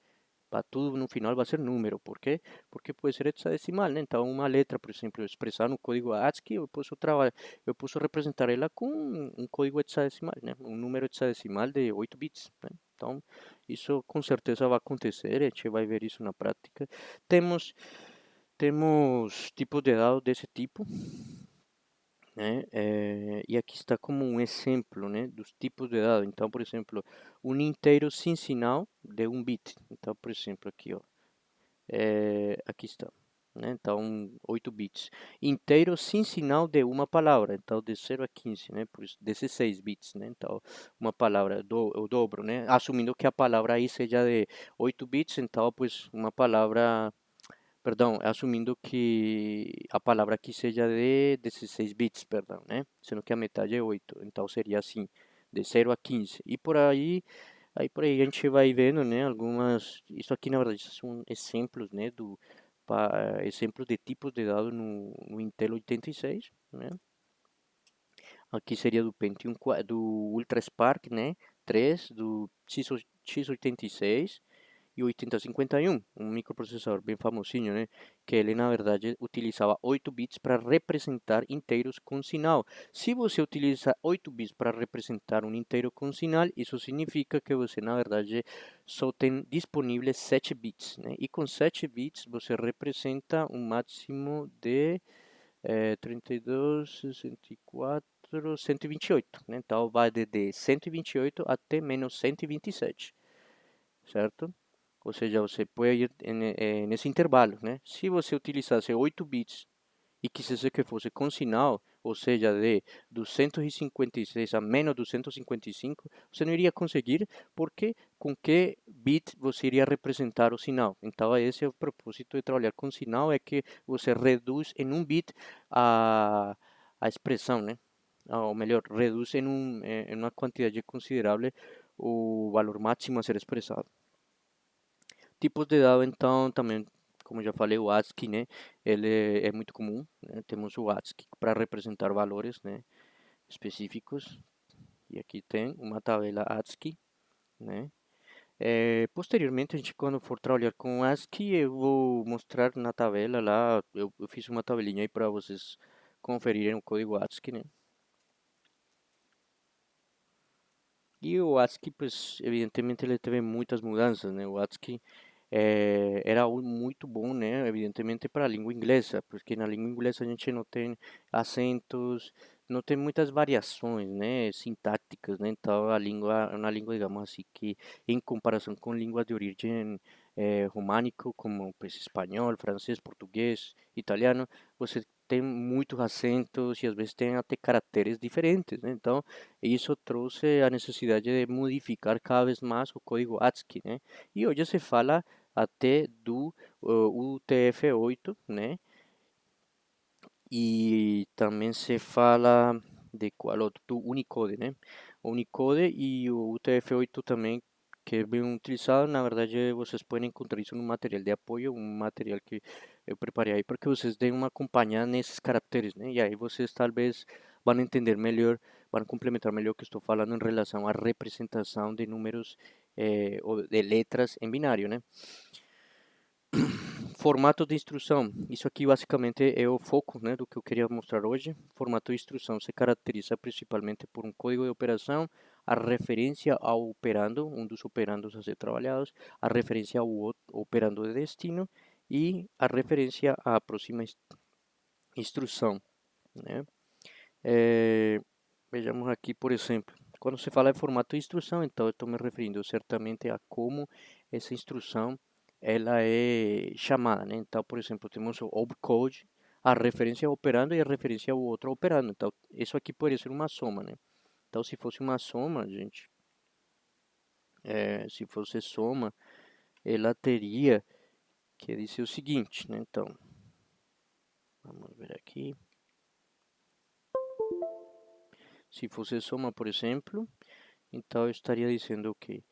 para tudo no final vai ser número. Por quê? Porque pode ser hexadecimal, né? Então, uma letra, por exemplo, expressar no código ASCII, eu posso representar ela com um código hexadecimal, né? Um número hexadecimal de 8 bits, né? Então, isso com certeza vai acontecer, a gente vai ver isso na prática. Temos, temos tipos de dados desse tipo, né? E aqui está como um exemplo, né, dos tipos de dados. Então, por exemplo, um inteiro sem sinal de um bit. Então, por exemplo, aqui, ó, aqui está, né? Então, 8 bits. Inteiro sem sinal de uma palavra. Então, de 0 a 15, né? Por isso, 16 bits, né? Então, uma palavra, o dobro, né? Assumindo que a palavra aí seja de 8 bits, então, pues, uma palavra. Perdão, assumindo que a palavra aqui seja de 16 bits, perdão, né? Sendo que a metade é 8. Então seria assim, de 0 a 15. E por aí a gente vai vendo, né, algumas, isso aqui na verdade são exemplos, né, exemplos de tipos de dados no Intel 86, né? Aqui seria do Pentium, do Ultra Spark, né, 3, do x86 e o 8051, um microprocessador bem famosinho, né? Que ele, na verdade, utilizava 8 bits para representar inteiros com sinal. Se você utiliza 8 bits para representar um inteiro com sinal, isso significa que você, na verdade, só tem disponíveis 7 bits, né? E com 7 bits você representa um máximo de 32, 64, 128, né? Então vai de 128 até menos 127, certo? Ou seja, você pode ir nesse intervalo, né? Se você utilizasse 8 bits e quisesse que fosse com sinal, ou seja, de 256 a menos 255, você não iria conseguir, porque com que bit você iria representar o sinal. Então, esse é o propósito de trabalhar com sinal, é que você reduz em um bit a expressão, né? ou melhor, reduz em uma quantidade considerável o valor máximo a ser expressado. Tipos de dado, então, também, como já falei, o ASCII, né? Ele é muito comum, né? Temos o ASCII para representar valores, né, específicos, e aqui tem uma tabela ASCII, né? Posteriormente, a gente, quando for trabalhar com ASCII, eu vou mostrar na tabela lá, eu fiz uma tabelinha aí para vocês conferirem o código ASCII, né? E o ASCII, pues, evidentemente, ele teve muitas mudanças, né? O ASCII era muito bom, né? Evidentemente, para a língua inglesa, porque na língua inglesa a gente não tem acentos, não tem muitas variações, né? Sintáticas, né? Então, a língua é uma língua, digamos assim, que em comparação com línguas de origem românico, como pues, espanhol, francês, português, italiano, você tem muitos acentos e às vezes tem até caracteres diferentes, né? Então, isso trouxe a necessidade de modificar cada vez mais o código ASCII, né? E hoje se fala até do UTF-8, né? E também se fala de qual outro? Do Unicode, né? O Unicode e o UTF-8 também, que é bem utilizado. Na verdade, vocês podem encontrar isso no material de apoio, um material que eu preparei aí para que vocês deem uma acompanhada nesses caracteres, né? E aí vocês talvez vão entender melhor, vão complementar melhor o que estou falando em relação à representação de números ou de letras em binário, né? Formato de instrução. Isso aqui basicamente é o foco, né, do que eu queria mostrar hoje. Formato de instrução se caracteriza principalmente por um código de operação, a referência ao operando, um dos operandos a ser trabalhados, a referência ao operando de destino e a referência à próxima instrução, né? Eh, Vejamos aqui, por exemplo, quando se fala de formato de instrução, então eu estou me referindo certamente a como essa instrução ela é chamada, né? Então, por exemplo, temos o opcode, a referência ao operando e a referência ao outro operando. Então, isso aqui poderia ser uma soma, né? Então, se fosse uma soma, gente, se fosse soma, ela teria que dizer o seguinte, né? Então, vamos ver aqui. Se fosse soma, por exemplo, então eu estaria dizendo que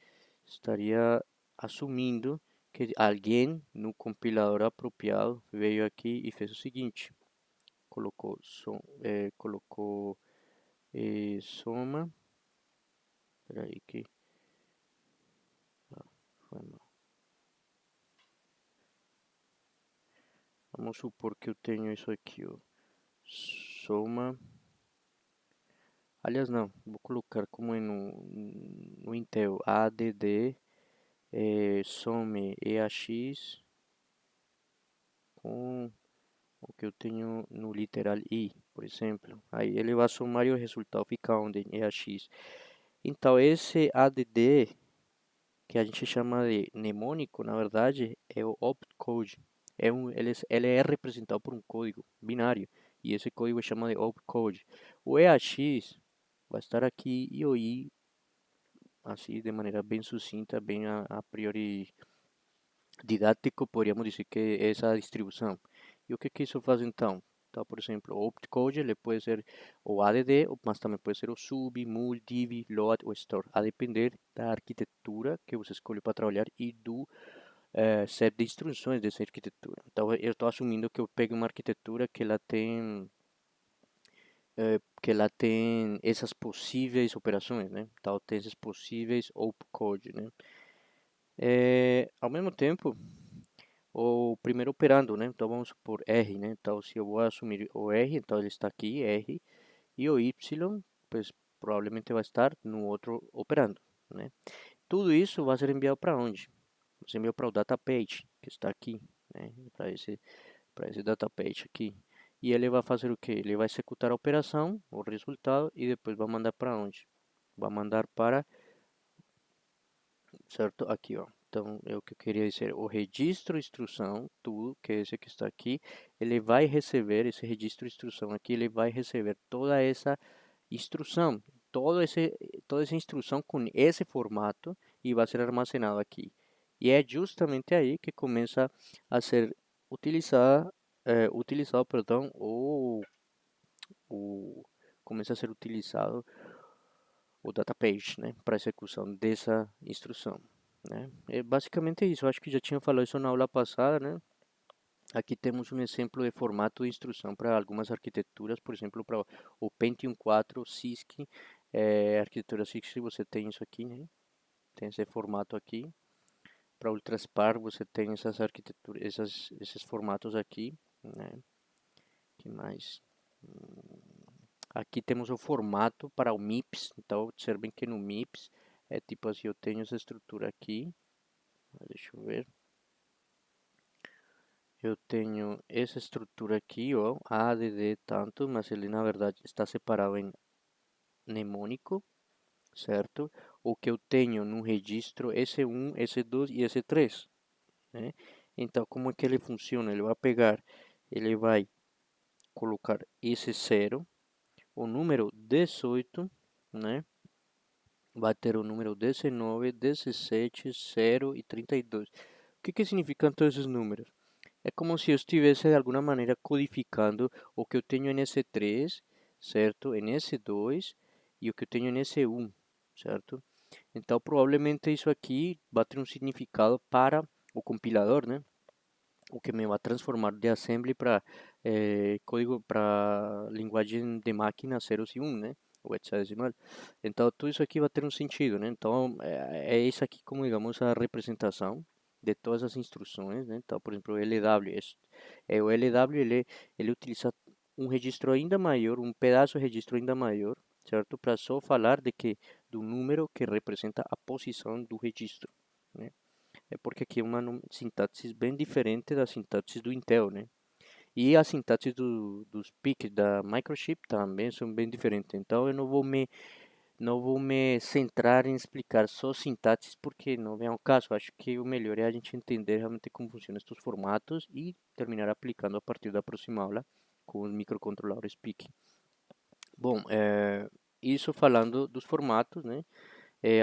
estaria assumindo que alguém no compilador apropriado veio aqui e fez o seguinte, colocou soma, peraí que foi mal. Vamos supor que eu tenho isso aqui, ó, soma, aliás não, vou colocar como é no Intel, add some EAX com o que eu tenho no literal i, por exemplo. Aí ele vai somar e o resultado fica onde? Em EAX. Então esse add, que a gente chama de mnemônico, na verdade é o opcode. Ele é representado por um código binário e esse código chama de opcode. O EAX vai estar aqui e o i, assim de maneira bem sucinta, bem a priori didático, poderíamos dizer que é essa distribuição. E o que que isso faz então? Então, por exemplo, o opcode ele pode ser o add, mas também pode ser o sub, mul, div, load ou store, a depender da arquitetura que você escolhe para trabalhar e do set de instruções dessa arquitetura. Então, eu estou assumindo que eu pego uma arquitetura que ela tem essas possíveis operações, né? Então, tem esses possíveis opcode, né? Ao mesmo tempo, o primeiro operando, né? Então vamos supor R, né? Então se eu vou assumir o R, então ele está aqui, R, e o Y, pues provavelmente vai estar no outro operando, né? Tudo isso vai ser enviado para onde? Vai ser enviado para o data page, que está aqui, né? Para esse data page aqui. E ele vai fazer o que? Ele vai executar a operação, o resultado, e depois vai mandar para onde? Vai mandar para, certo? Aqui, ó. Então, é o que eu queria dizer. O registro instrução, tudo, que é esse que está aqui, ele vai receber, esse registro instrução aqui, ele vai receber toda essa instrução, toda essa instrução com esse formato e vai ser armazenado aqui. E é justamente aí que começa a ser utilizado, perdão, o começa a ser utilizado o data page, né, para execução dessa instrução, né. É basicamente isso, eu acho que já tinha falado isso na aula passada, né. Aqui temos um exemplo de formato de instrução para algumas arquiteturas, por exemplo, para o Pentium 4 CISC, arquitetura CISC você tem isso aqui, né, tem esse formato aqui. Para Ultraspar você tem essas arquiteturas, esses formatos aqui, né. Que mais? Aqui temos o formato para o MIPS, então observem que no MIPS é tipo assim, eu tenho essa estrutura aqui, deixa eu ver, eu tenho essa estrutura aqui, ó, ADD tanto, mas ele na verdade está separado em mnemônico, certo? O que eu tenho no registro S1, S2 e S3, né? Então, como é que ele funciona? Ele vai pegar, ele vai colocar esse 0, o número 18, né? Vai ter o número 19, 17, 0 e 32. O que significam todos esses números? É como se eu estivesse de alguma maneira codificando o que eu tenho em S3, certo? Em S2 e o que eu tenho em S1, certo? Então, provavelmente isso aqui vai ter um significado para o compilador, né? O que me vai transformar de assembly para código para linguagem de máquina 0 e 1, né? O hexadecimal. Então, tudo isso aqui vai ter um sentido, né? Então, é isso aqui como, digamos, a representação de todas as instruções, né? Então, por exemplo, o LW, o LW ele utiliza um registro ainda maior, um pedaço de registro ainda maior, certo? Para só falar de que do número que representa a posição do registro, né? É porque aqui é uma sintaxe bem diferente da sintaxe do Intel, né? E as sintaxes dos PICs da Microchip também são bem diferentes. Então eu não vou me centrar em explicar só sintaxes porque não vem ao caso. Acho que o melhor é a gente entender realmente como funcionam estes formatos e terminar aplicando a partir da próxima aula com os microcontroladores PIC. Bom, isso falando dos formatos, né?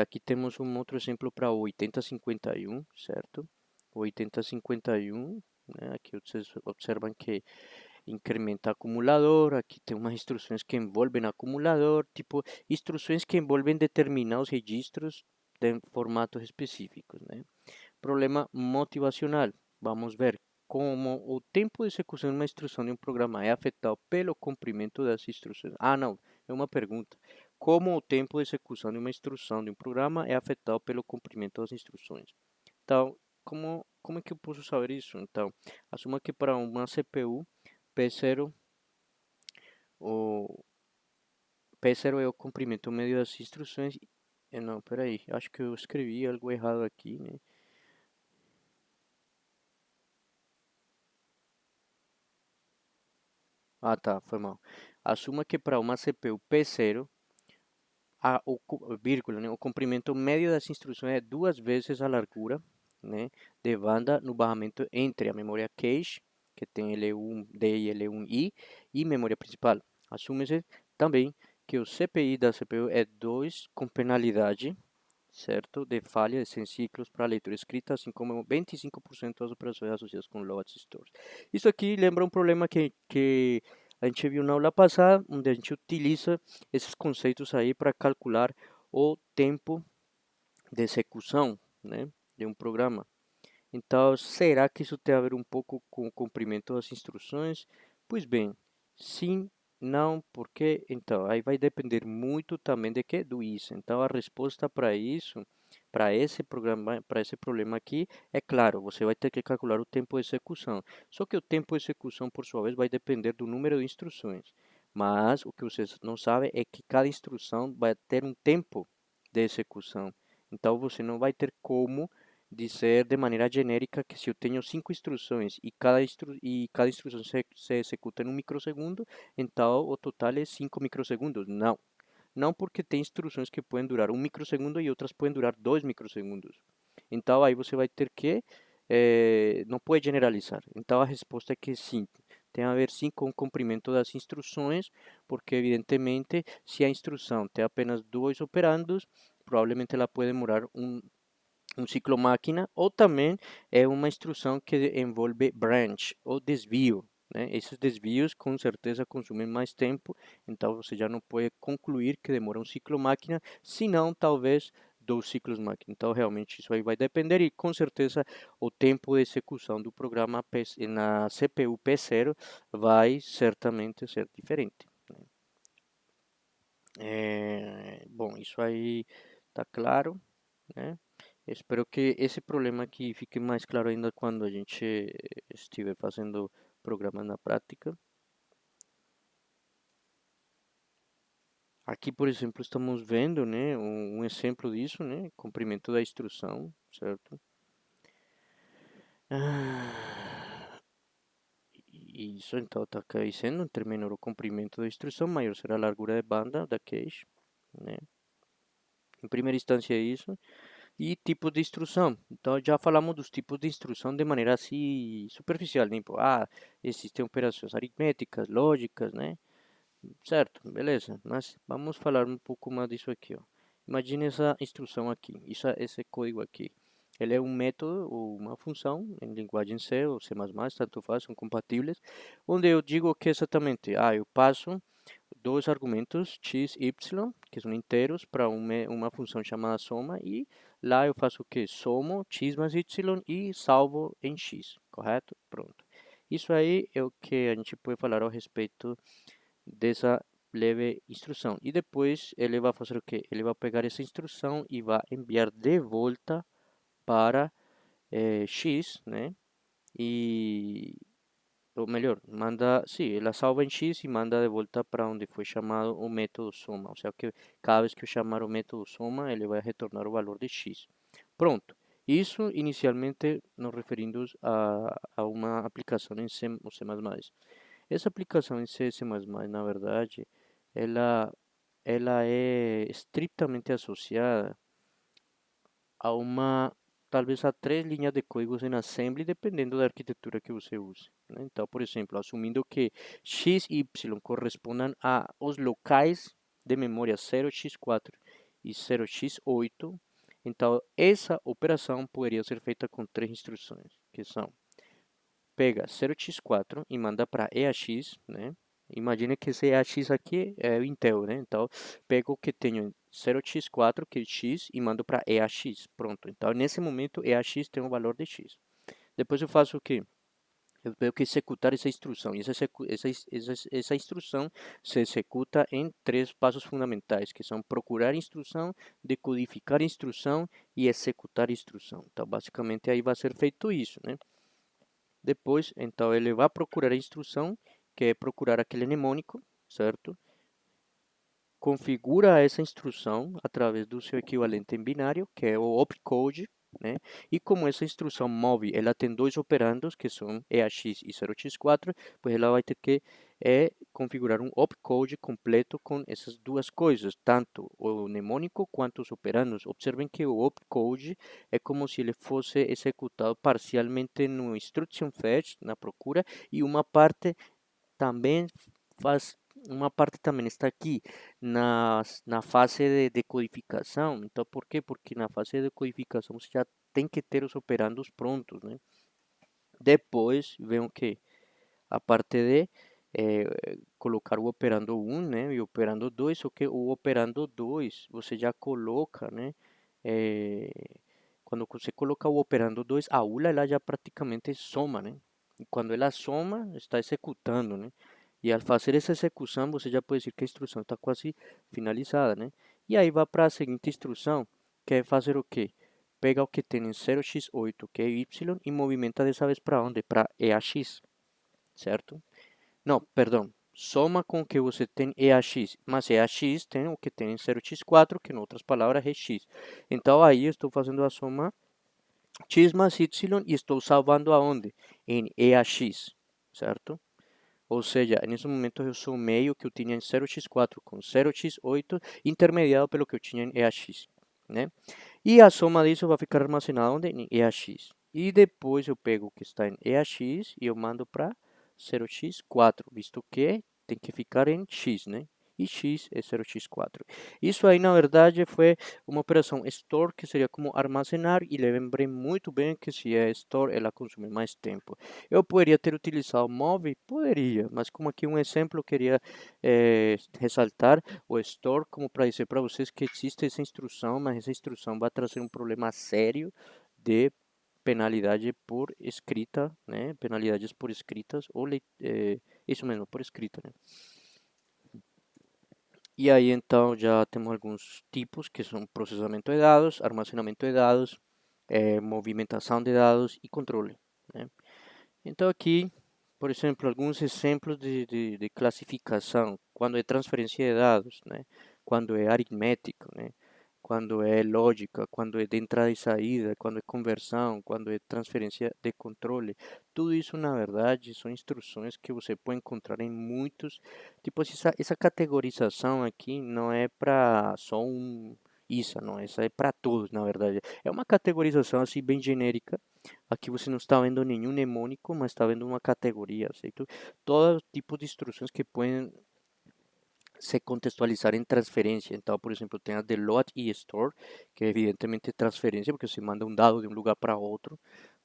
Aqui temos um outro exemplo para o 8051, certo? O 8051, né? Aqui vocês observam que incrementa acumulador, aqui tem umas instruções que envolvem acumulador, tipo instruções que envolvem determinados registros de formatos específicos, né? Problema motivacional. Vamos ver como o tempo de execução de uma instrução de um programa é afetado pelo comprimento das instruções. Ah, não, é uma pergunta. Como o tempo de execução de uma instrução de um programa é afetado pelo comprimento das instruções? Então, como é que eu posso saber isso? Então, assuma que para uma CPU, P0, o P0 é o comprimento médio das instruções. Não, peraí, acho que eu escrevi algo errado aqui, né? Ah, tá, foi mal. Assuma que para uma CPU P0, vírgula, né, o comprimento médio das instruções é duas vezes a largura, né, de banda no barramento entre a memória cache, que tem L1D e L1I, e memória principal. Assume-se também que o CPI da CPU é 2 com penalidade, certo, de falha de 100 ciclos para leitura escrita, assim como 25% das operações associadas com loads stores. Isso aqui lembra um problema que a gente viu na aula passada, onde a gente utiliza esses conceitos aí para calcular o tempo de execução, né, de um programa. Então, será que isso tem a ver um pouco com o cumprimento das instruções? Pois bem, sim, não, porque então aí vai depender muito também de que do isso. Então, a resposta para isso, para esse programa, para esse problema aqui, é claro, você vai ter que calcular o tempo de execução. Só que o tempo de execução, por sua vez, vai depender do número de instruções. Mas o que vocês não sabem é que cada instrução vai ter um tempo de execução. Então, você não vai ter como dizer de maneira genérica que se eu tenho 5 instruções e cada instrução se executa em 1 microsegundo, então o total é 5 microsegundos. Não, não porque tem instruções que podem durar 1 microsegundo e outras podem durar 2 microsegundos. Então aí você vai ter que, não pode generalizar. Então a resposta é que sim, tem a ver sim com o cumprimento das instruções, porque evidentemente se a instrução tem apenas 2 operandos, provavelmente ela pode demorar um ciclo máquina, ou também é uma instrução que envolve branch ou desvio, né? Esses desvios com certeza consumem mais tempo, então você já não pode concluir que demora um ciclo máquina, senão talvez 2 ciclos máquina. Então realmente isso aí vai depender e com certeza o tempo de execução do programa na CPU P0 vai certamente ser diferente, né? Bom, isso aí tá claro, né? Espero que esse problema aqui fique mais claro ainda quando a gente estiver fazendo programa na prática. Aqui, por exemplo, estamos vendo, né, um exemplo disso, né, comprimento da instrução, certo? Ah, e isso então está dizendo, entre menor o comprimento da instrução, maior será a largura de banda da cache, né? Em primeira instância é isso. E tipos de instrução. Então já falamos dos tipos de instrução de maneira assim superficial, né? Tipo, existem operações aritméticas, lógicas, né? Certo, beleza. Mas vamos falar um pouco mais disso aqui, ó. Imagine essa instrução aqui, esse código aqui. Ele é um método ou uma função em linguagem C ou C++, tanto faz, são compatíveis, onde eu digo que exatamente, eu passo dois argumentos x, y, que são inteiros, para uma função chamada soma, e lá eu faço o que? Somo x mais y e salvo em x, correto? Pronto. Isso aí é o que a gente pode falar a respeito dessa leve instrução. E depois ele vai fazer o que? Ele vai pegar essa instrução e vai enviar de volta para x, né? E ou melhor, manda, sim, ela salva em x e manda de volta para onde foi chamado o método soma. Ou seja, que cada vez que eu chamar o método soma, ele vai retornar o valor de x. Pronto. Isso inicialmente nos referimos a uma aplicação em C ou C++. Essa aplicação em C, C++, na verdade, ela, ela é estritamente associada a talvez a 3 linhas de códigos em assembly, dependendo da arquitetura que você use, né? Então, por exemplo, assumindo que x e y correspondam a os locais de memória 0x4 e 0x8, então essa operação poderia ser feita com 3 instruções, que são: pega 0x4 e manda para EAX, né? Imagina que esse EAX aqui é o Intel, né? Então, pego o que tenho 0x4, que é x, e mando para EAX. Pronto. Então, nesse momento, EAX tem um valor de x. Depois eu faço o quê? Eu tenho que executar essa instrução. E essa instrução se executa em 3 passos fundamentais, que são procurar instrução, decodificar instrução e executar instrução. Então, basicamente, aí vai ser feito isso, né? Depois, então, ele vai procurar a instrução, que é procurar aquele mnemônico, certo? Configura essa instrução através do seu equivalente em binário, que é o opcode, né? E como essa instrução move, ela tem dois operandos, que são EAX e 0x4, pois ela vai ter que configurar um opcode completo com essas duas coisas, tanto o mnemônico quanto os operandos. Observem que o opcode é como se ele fosse executado parcialmente no instruction fetch, na procura, e também faz uma parte também está aqui na fase de decodificação. Então, por quê? Porque na fase de decodificação você já tem que ter os operandos prontos, né? Depois vem o que? A parte de colocar o operando 1, né? E o operando 2, só que o operando 2 você já coloca, né? Eh, quando você coloca o operando 2, a ULA ela já praticamente soma, né? E quando ela soma, está executando, né? E ao fazer essa execução, você já pode dizer que a instrução está quase finalizada, né? E aí vai para a seguinte instrução, que é fazer o quê? Pega o que tem em 0x8, que é y, e movimenta dessa vez para onde? Para EAX, certo? Não, perdão. Soma com o que você tem EAX, mas EAX tem o que tem em 0x4, que em outras palavras é x. Então aí eu estou fazendo a soma x mais y e estou salvando aonde? Em EAX, certo? Ou seja, nesse momento eu somei o que eu tinha em 0x4 com 0x8, intermediado pelo que eu tinha em EAX, né? E a soma disso vai ficar armazenada onde? Em EAX. E depois eu pego o que está em EAX e eu mando para 0x4, visto que tem que ficar em x, né? e X é 0x4. Isso aí, na verdade, foi uma operação store, que seria como armazenar, e lembrei muito bem que se é store, ela consome mais tempo. Eu poderia ter utilizado move? Poderia, mas como aqui um exemplo, eu queria ressaltar o store como para dizer para vocês que existe essa instrução, mas essa instrução vai trazer um problema sério de penalidade por escrita, né? Penalidades por escritas ou isso mesmo, por escrita, né? E aí então já temos alguns tipos que são processamento de dados, armazenamento de dados, movimentação de dados e controle, né? Então aqui, por exemplo, alguns exemplos de classificação, quando é transferência de dados, né? Quando é aritmético, né? Quando é lógica, quando é de entrada e saída, quando é conversão, quando é transferência de controle. Tudo isso, na verdade, são instruções que você pode encontrar em muitos. Tipo, essa categorização aqui não é para só isso, não, essa é para todos, na verdade. É uma categorização assim bem genérica. Aqui você não está vendo nenhum mnemônico, mas está vendo uma categoria, certo? Todo tipo de instruções que podem se contextualizar em transferência. Então, por exemplo, tem a de load e store, que é evidentemente transferência, porque se manda um dado de um lugar para outro.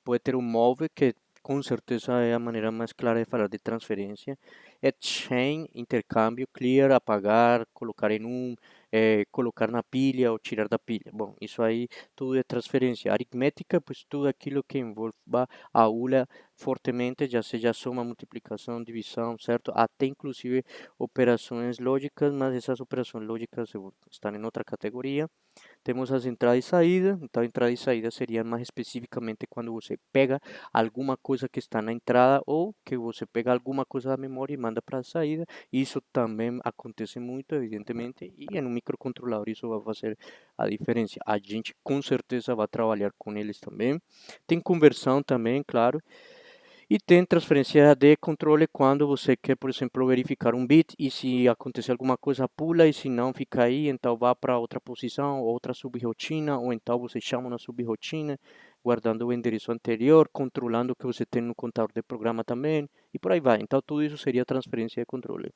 Pode ter um move, que com certeza é a maneira mais clara de falar de transferência. É chain, intercâmbio, clear, apagar, colocar em colocar na pilha ou tirar da pilha. Bom, isso aí tudo é transferência. Aritmética, pues tudo aquilo que envolva a ULA fortemente, já seja soma, multiplicação, divisão, certo? Até inclusive operações lógicas, mas essas operações lógicas estão em outra categoria. Temos as entradas e saídas, então entrada e saída seriam mais especificamente quando você pega alguma coisa que está na entrada ou que você pega alguma coisa da memória e manda para a saída. Isso também acontece muito, evidentemente, e em um microcontrolador isso vai fazer a diferença. A gente com certeza vai trabalhar com eles também. Tem conversão também, claro. E tem transferência de controle quando você quer, por exemplo, verificar um bit e se acontecer alguma coisa, pula e se não, fica aí, então vá para outra posição, outra subrotina, ou então você chama uma subrotina, guardando o endereço anterior, controlando o que você tem no contador de programa também, e por aí vai. Então, tudo isso seria transferência de controle.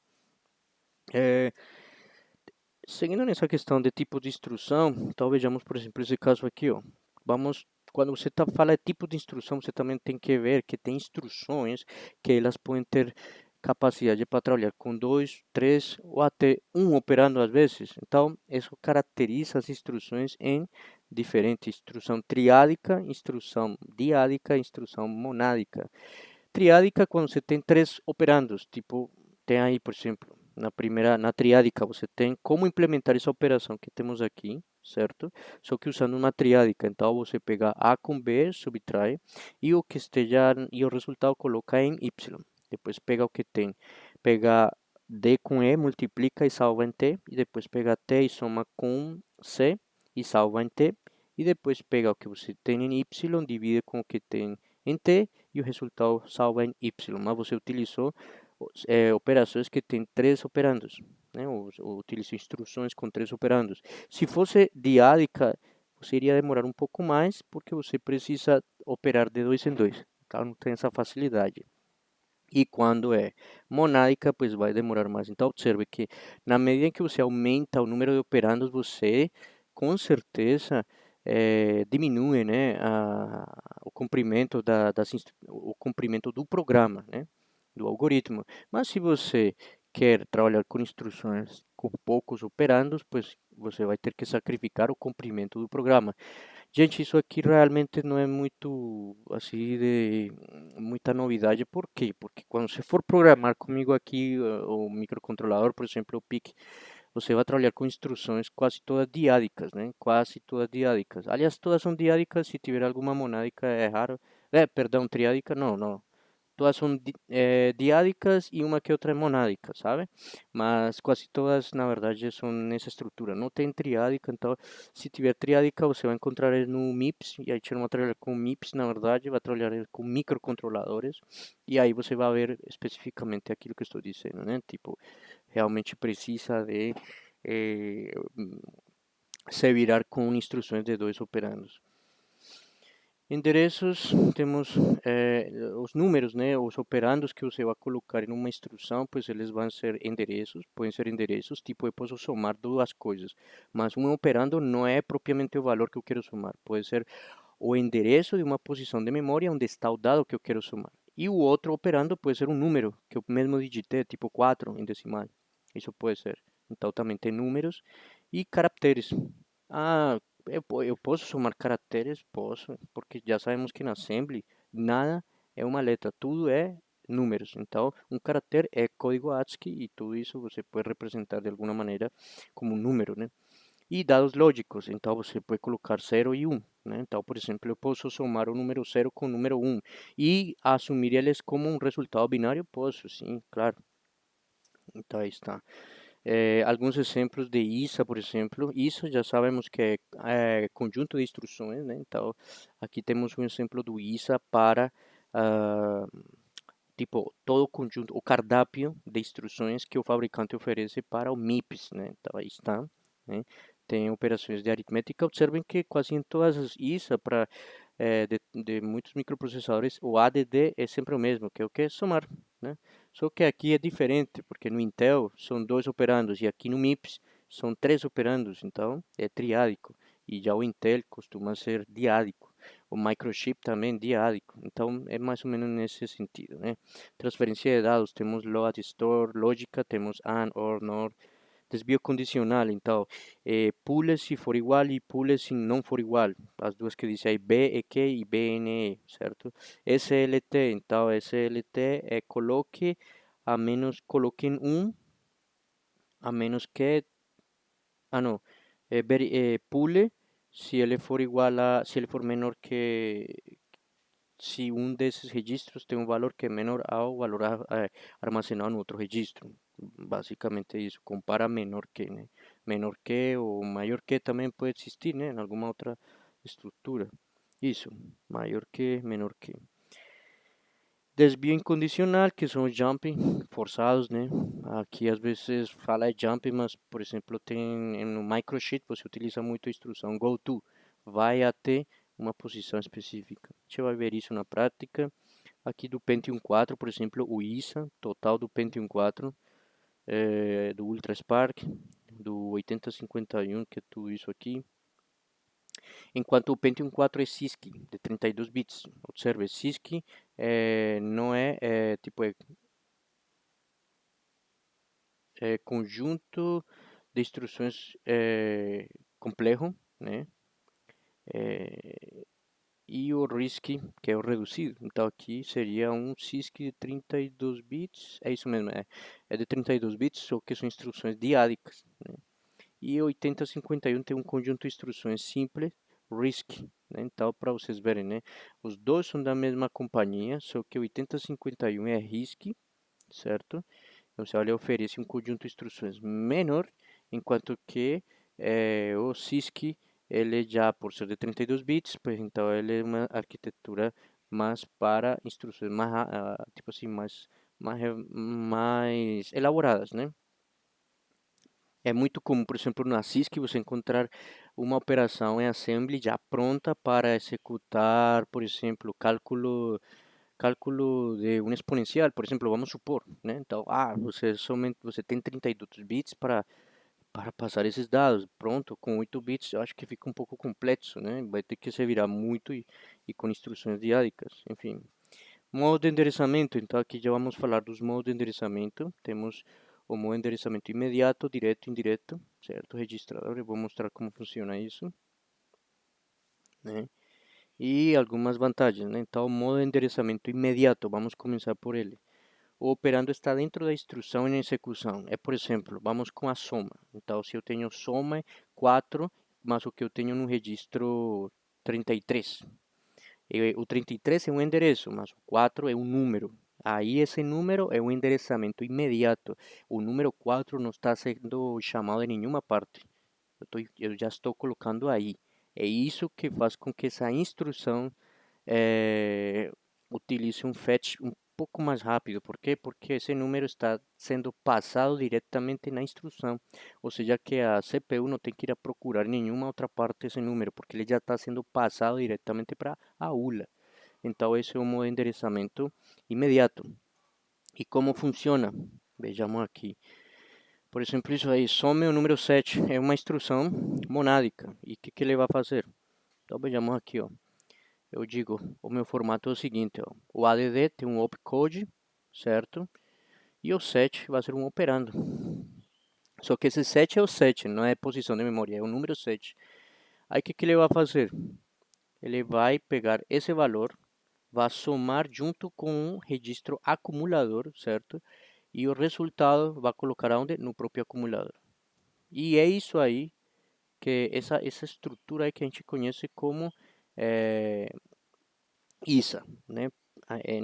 Seguindo nessa questão de tipo de instrução, então vejamos, por exemplo, esse caso aqui, ó. Vamos, quando você fala de tipo de instrução, você também tem que ver que tem instruções que elas podem ter capacidade para trabalhar com dois, três ou até um operando às vezes. Então, isso caracteriza as instruções em diferente instrução triádica, instrução diádica, instrução monádica. Triádica quando você tem três operandos, tipo, tem aí, por exemplo, na triádica você tem como implementar essa operação que temos aqui, certo? Só que usando uma triádica, então você pega A com B, subtrai, e o que esteja, e o resultado coloca em Y. Depois pega o que tem, pega D com E, multiplica e salva em T, e depois pega T e soma com C e salva em T, e depois pega o que você tem em Y, divide com o que tem em T, e o resultado salva em Y, mas você utilizou operações que têm três operandos, né? Ou utilizou instruções com três operandos. Se fosse diádica, você iria demorar um pouco mais, porque você precisa operar de dois em dois, então não tem essa facilidade. E quando é monádica, pues vai demorar mais. Então, observe que na medida em que você aumenta o número de operandos, você, com certeza, diminui, né, o comprimento o comprimento do programa, né, do algoritmo. Mas se você quer trabalhar com instruções com poucos operandos, pues você vai ter que sacrificar o comprimento do programa. Gente, isso aqui realmente não é muito assim de muita novidade. Por quê? Porque quando você for programar comigo aqui o microcontrolador, por exemplo, o PIC, você vai trabalhar com instruções quase todas diádicas, né? Quase todas diádicas. Aliás, todas são diádicas. Se tiver alguma monádica é raro. Perdão, triádica, não, não. Todas são diádicas e uma que outra é monádica, sabe? Mas quase todas, na verdade, são nessa estrutura. Não tem triádica, então, se tiver triádica, você vai encontrar ele no MIPS, e aí você não vai trabalhar com MIPS, na verdade, vai trabalhar com microcontroladores, e aí você vai ver especificamente aquilo que estou dizendo, né? Tipo, realmente precisa de se virar com instruções de dois operandos. Endereços, temos os números, né? Os operandos que você vai colocar em uma instrução, pois eles vão ser endereços, podem ser endereços, tipo, eu posso somar duas coisas, mas um operando não é propriamente o valor que eu quero somar, pode ser o endereço de uma posição de memória onde está o dado que eu quero somar. E o outro operando pode ser um número que eu mesmo digitei, tipo 4 em decimal. Isso pode ser. Então também tem números e caracteres. Ah, eu posso somar caracteres? Posso, porque já sabemos que na Assembly nada é uma letra, tudo é números. Então, um caractere é código ASCII e tudo isso você pode representar de alguma maneira como um número, né? E dados lógicos, então você pode colocar 0 e 1, né? Então, por exemplo, eu posso somar o número 0 com o número 1 e assumir eles como um resultado binário? Posso, sim, claro. Então, aí está. Alguns exemplos de ISA, por exemplo. ISA já sabemos que é conjunto de instruções, né? Então, aqui temos um exemplo do ISA para, ah, tipo, todo o conjunto, o cardápio de instruções que o fabricante oferece para o MIPS, né? Então, aí está, né? Tem operações de aritmética. Observem que quase em todas as ISA para de muitos microprocessadores, o ADD é sempre o mesmo, que é o que? Somar, né? Só que aqui é diferente, porque no Intel são dois operandos e aqui no MIPS são três operandos, então é triádico. E já o Intel costuma ser diádico. O microchip também diádico. Então é mais ou menos nesse sentido, né? Transferência de dados, temos load, store, lógica, temos AND, OR, NOR, desvio condicional, então, pule se for igual e pule se não for igual. As duas que diz aí, BEQ e BNE, certo? SLT, então, SLT é coloque, a menos, coloque em 1, a menos que, não, pule se ele for igual a, se ele for menor que, se um desses registros tem um valor que é menor ao valor armazenado no outro registro. Basicamente isso, compara menor que, né? Menor que ou maior que também pode existir, né? Em alguma outra estrutura. Isso, maior que, menor que. Desvio incondicional, que são os jumping forçados, né? Aqui às vezes fala de jumping, mas por exemplo tem no microsheet você utiliza muito a instrução go to, vai até uma posição específica. A gente vai ver isso na prática. Aqui do Pentium 4, por exemplo, o ISA total do Pentium 4, do Ultra Spark, do 8051, que é tudo isso aqui. Enquanto o Pentium 4 é CISC, de 32 bits. Observe, CISC não tipo, conjunto de instruções complexo, né? E o RISC, que é o reduzido. Então aqui seria um CISC de 32 bits, é isso mesmo, é de 32 bits, só que são instruções diádicas, né? E 8051 tem um conjunto de instruções simples, RISC, né? Então para vocês verem, né? Os dois são da mesma companhia, só que o 8051 é RISC, certo? Então você olha, oferece um conjunto de instruções menor, enquanto que o CISC, ele já por ser de 32 bits, pois então ele é uma arquitetura mais para instruções mais, tipo assim, mais elaboradas, né? É muito comum, por exemplo, na CISC você encontrar uma operação em assembly já pronta para executar, por exemplo, cálculo de um exponencial, por exemplo, vamos supor, né? Então, você tem 32 bits para passar esses dados. Pronto, com 8 bits eu acho que fica um pouco complexo, né? Vai ter que se virar muito e com instruções diádicas, enfim. Modo de endereçamento, então aqui já vamos falar dos modos de endereçamento. Temos o modo de endereçamento imediato, direto, indireto, certo? Registrador, eu vou mostrar como funciona isso, né? E algumas vantagens, né? Então, o modo de endereçamento imediato, vamos começar por ele. O operando está dentro da instrução em execução. É, por exemplo, vamos com a soma. Então, se eu tenho soma 4, mas o que eu tenho no registro 33. O 33 é um endereço, mas o 4 é um número. Aí esse número é um endereçamento imediato. O número 4 não está sendo chamado em nenhuma parte. Eu já estou colocando aí. É isso que faz com que essa instrução utilize um fetch, pouco mais rápido. Por quê? Porque esse número está sendo passado diretamente na instrução, ou seja, que a CPU não tem que ir a procurar em nenhuma outra parte esse número, porque ele já está sendo passado diretamente para a ULA. Então, esse é um modo de endereçamento imediato. E como funciona? Vejamos aqui. Por exemplo, isso aí, some o número 7, é uma instrução monádica. E o que ele vai fazer? Então, vejamos aqui, ó. Eu digo, o meu formato é o seguinte, ó. O ADD tem um opcode, certo? E o 7 vai ser um operando. Só que esse 7 é o 7, não é posição de memória, é o número 7. Aí o que ele vai fazer? Ele vai pegar esse valor, vai somar junto com um registro acumulador, certo? E o resultado vai colocar onde? No próprio acumulador. E é isso aí, que essa estrutura aí que a gente conhece como ISA, né?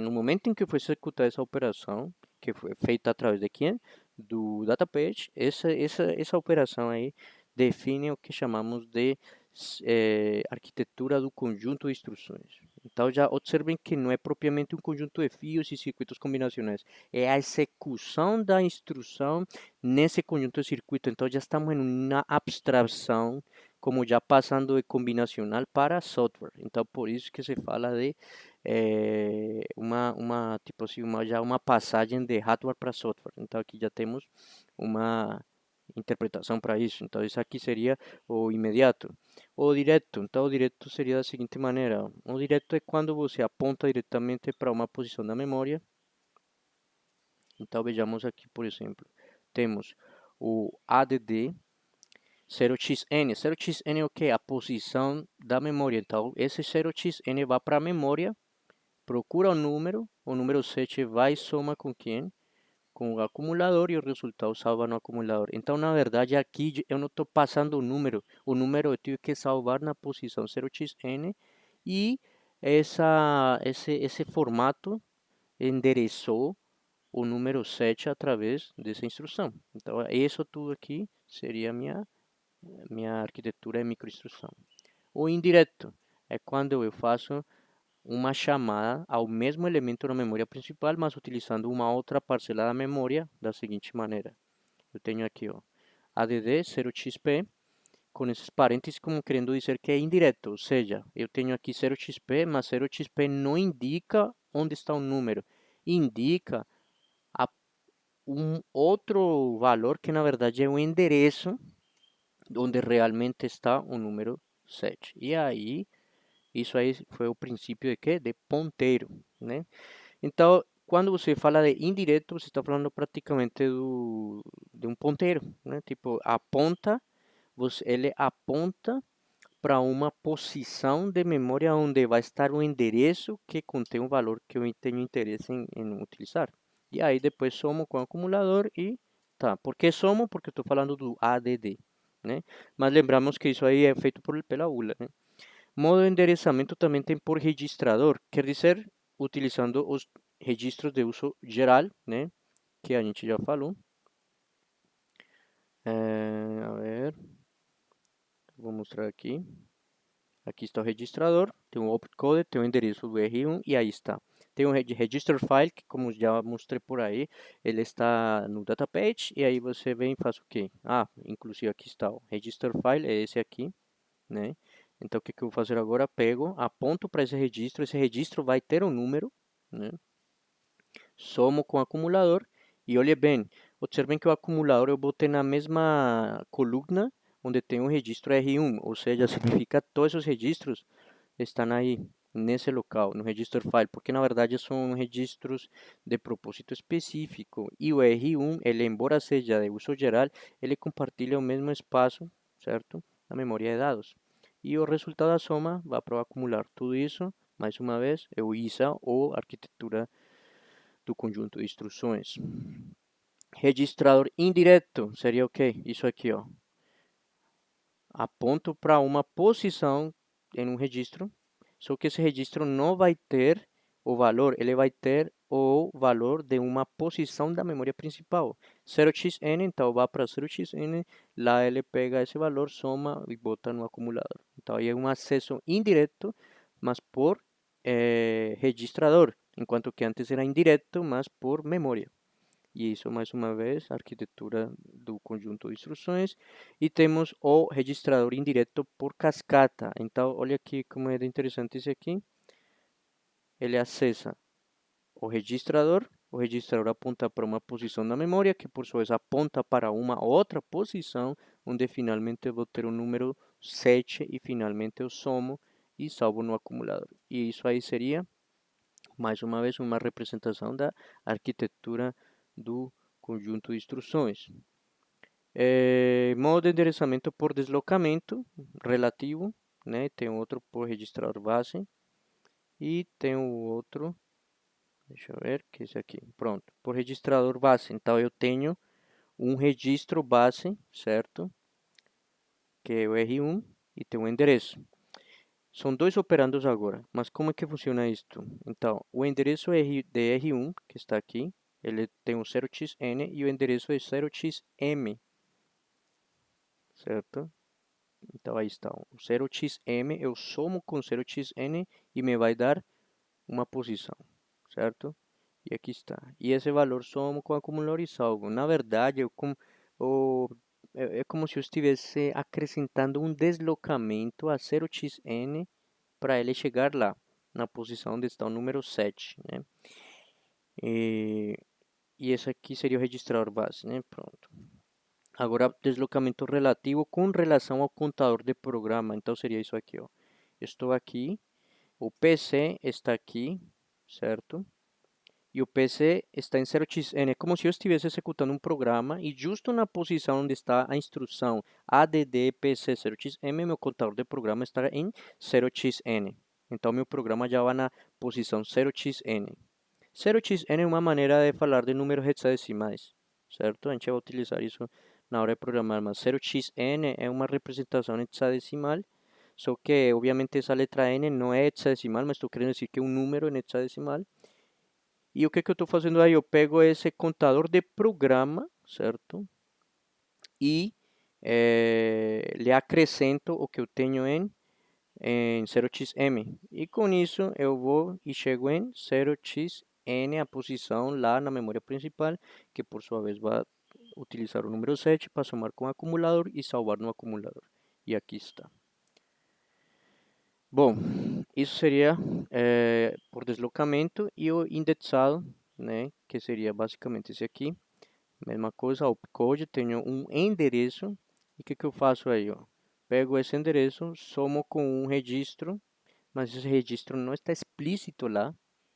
No momento em que foi executada essa operação, que foi feita através de quem? Do database, essa operação aí define o que chamamos de arquitetura do conjunto de instruções. Então já observem que não é propriamente um conjunto de fios e circuitos combinacionais, é a execução da instrução nesse conjunto de circuito. Então já estamos em uma abstração, como já passando de combinacional para software. Então por isso que se fala de tipo assim, já uma passagem de hardware para software. Então aqui já temos uma interpretação para isso. Então isso aqui seria o imediato. O direto, então o direto seria da seguinte maneira: o direto é quando você aponta diretamente para uma posição da memória. Então vejamos aqui, por exemplo, temos o ADD 0xn. 0xn é o que? A posição da memória. Então esse 0xn vai para a memória, procura o número 7 vai e soma com quem? Com o acumulador e o resultado salva no acumulador. Então, na verdade, aqui eu não estou passando o número eu tenho que salvar na posição 0xn e esse formato endereçou o número 7 através dessa instrução. Então, isso tudo aqui seria minha arquitetura de microinstrução. O indireto é quando eu faço uma chamada ao mesmo elemento na memória principal, mas utilizando uma outra parcela da memória da seguinte maneira. Eu tenho aqui, ó, ADD 0xp, com esses parênteses como querendo dizer que é indireto, ou seja, eu tenho aqui 0xp, mas 0xp não indica onde está o número, indica um outro valor que na verdade é o endereço onde realmente está o número 7. E aí, isso aí foi o princípio de quê? De ponteiro, né? Então, quando você fala de indireto, você está falando praticamente de um ponteiro, né? Tipo, aponta, ele aponta para uma posição de memória onde vai estar o endereço que contém um valor que eu tenho interesse em utilizar. E aí depois somo com o acumulador e tá. Por que somo? Porque estou falando do ADD, né? Mas lembramos que isso aí é feito pela ULA, né? Modo de endereçamento também tem por registrador, quer dizer, utilizando os registros de uso geral, né? Que a gente já falou. A ver, vou mostrar aqui. Aqui está o registrador, tem um opcode, tem o endereço do R1 e aí está. Tem um register file, que como já mostrei por aí, ele está no database e aí você vem e faz o quê? Ah, inclusive aqui está o register file, é esse aqui, né? Então o que eu vou fazer agora? Pego, aponto para esse registro vai ter um número, né? Somo com o acumulador e olhe bem, observem que o acumulador eu botei na mesma coluna onde tem o registro R1, ou seja, significa que todos os registros estão aí nesse local, no register file, porque na verdade são registros de propósito específico e o R1, ele embora seja de uso geral, ele compartilha o mesmo espaço, certo? Na memória de dados. E o resultado da soma vai para acumular tudo isso, mais uma vez, é o ISA ou arquitetura do conjunto de instruções. Registrador indireto seria o que? Isso aqui, ó. Aponto para uma posição em um registro, só que esse registro não vai ter o valor, ele vai ter o valor de uma posição da memória principal. 0xn, então vai para 0xn, lá ele pega esse valor, soma e bota no acumulador. Então aí é um acesso indireto, mas por registrador. enquanto que antes era indireto, mas por memória. E isso, mais uma vez, a arquitetura do conjunto de instruções. E temos o registrador indireto por cascata. Então, olha aqui como é interessante isso aqui. Ele acessa o registrador aponta para uma posição na memória, que por sua vez aponta para uma outra posição, onde finalmente eu vou ter o número 7 e finalmente eu somo e salvo no acumulador. E isso aí seria, mais uma vez, uma representação da arquitetura do conjunto de instruções. Modo de endereçamento por deslocamento relativo, né? Tem outro por registrador base e tem o outro, deixa eu ver, que é esse aqui, pronto, por registrador base. Então eu tenho um registro base, certo? Que é o R1 e tem um endereço. São dois operandos agora, mas como é que funciona isto? Então, o endereço de R1, que está aqui, ele tem um 0xn e o endereço é 0xm, certo? Então, aí está, o 0xm, eu somo com 0xn e me vai dar uma posição, certo? E aqui está. E esse valor somo com acumulador e salvo. Na verdade, é como se eu estivesse acrescentando um deslocamento a 0xn para ele chegar lá, na posição onde está o número 7, né? E esse aqui seria o registrador base, né? Pronto. Agora, deslocamento relativo com relação ao contador de programa. Então, seria isso aqui, ó. Estou aqui, o PC está aqui, certo? E o PC está em 0xn. É como se eu estivesse executando um programa e justo na posição onde está a instrução add pc 0xm, meu contador de programa está em 0xn. Então, meu programa já vai na posição 0xn. 0xn é uma maneira de falar de números hexadecimais, certo? A gente vai utilizar isso na hora de programar, mas 0xn é uma representação hexadecimal, só que, obviamente, essa letra n não é hexadecimal, mas estou querendo dizer que é um número em hexadecimal. E o que eu estou fazendo aí? Eu pego esse contador de programa, certo? E lhe acrescento o que eu tenho em 0xm. E com isso eu vou e chego em 0xn, a posição lá na memória principal, que por sua vez vai utilizar o número 7 para somar com o acumulador e salvar no acumulador. E aqui está. Bom, isso seria por deslocamento e o indexado, né, que seria basicamente esse aqui. Mesma coisa, opcode, tenho um endereço. E o que eu faço aí? Ó? Pego esse endereço, somo com um registro, mas esse registro não está explícito lá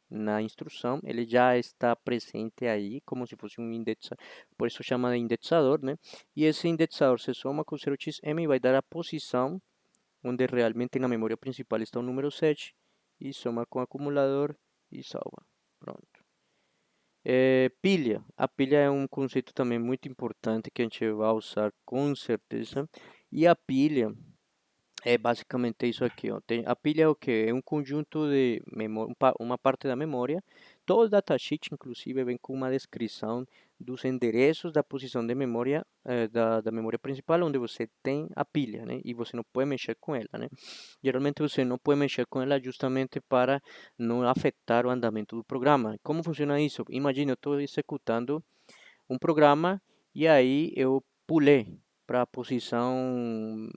na instrução, ele já está presente aí, como se fosse um indexador, por isso chama de indexador, né? E esse indexador se soma com 0xm e vai dar a posição onde realmente na memória principal está o número 7 e soma com o acumulador e salva. Pronto. Pilha. A pilha é um conceito também muito importante que a gente vai usar com certeza. E a pilha é basicamente isso aqui, ó. A pilha é o que? É um conjunto de memória, uma parte da memória. Todo datasheet, inclusive, vem com uma descrição dos endereços da posição de memória, da memória principal, onde você tem a pilha, né? E você não pode mexer com ela, né? Geralmente você não pode mexer com ela justamente para não afetar o andamento do programa. Como funciona isso? Imagina, eu estou executando um programa e aí eu pulei para a posição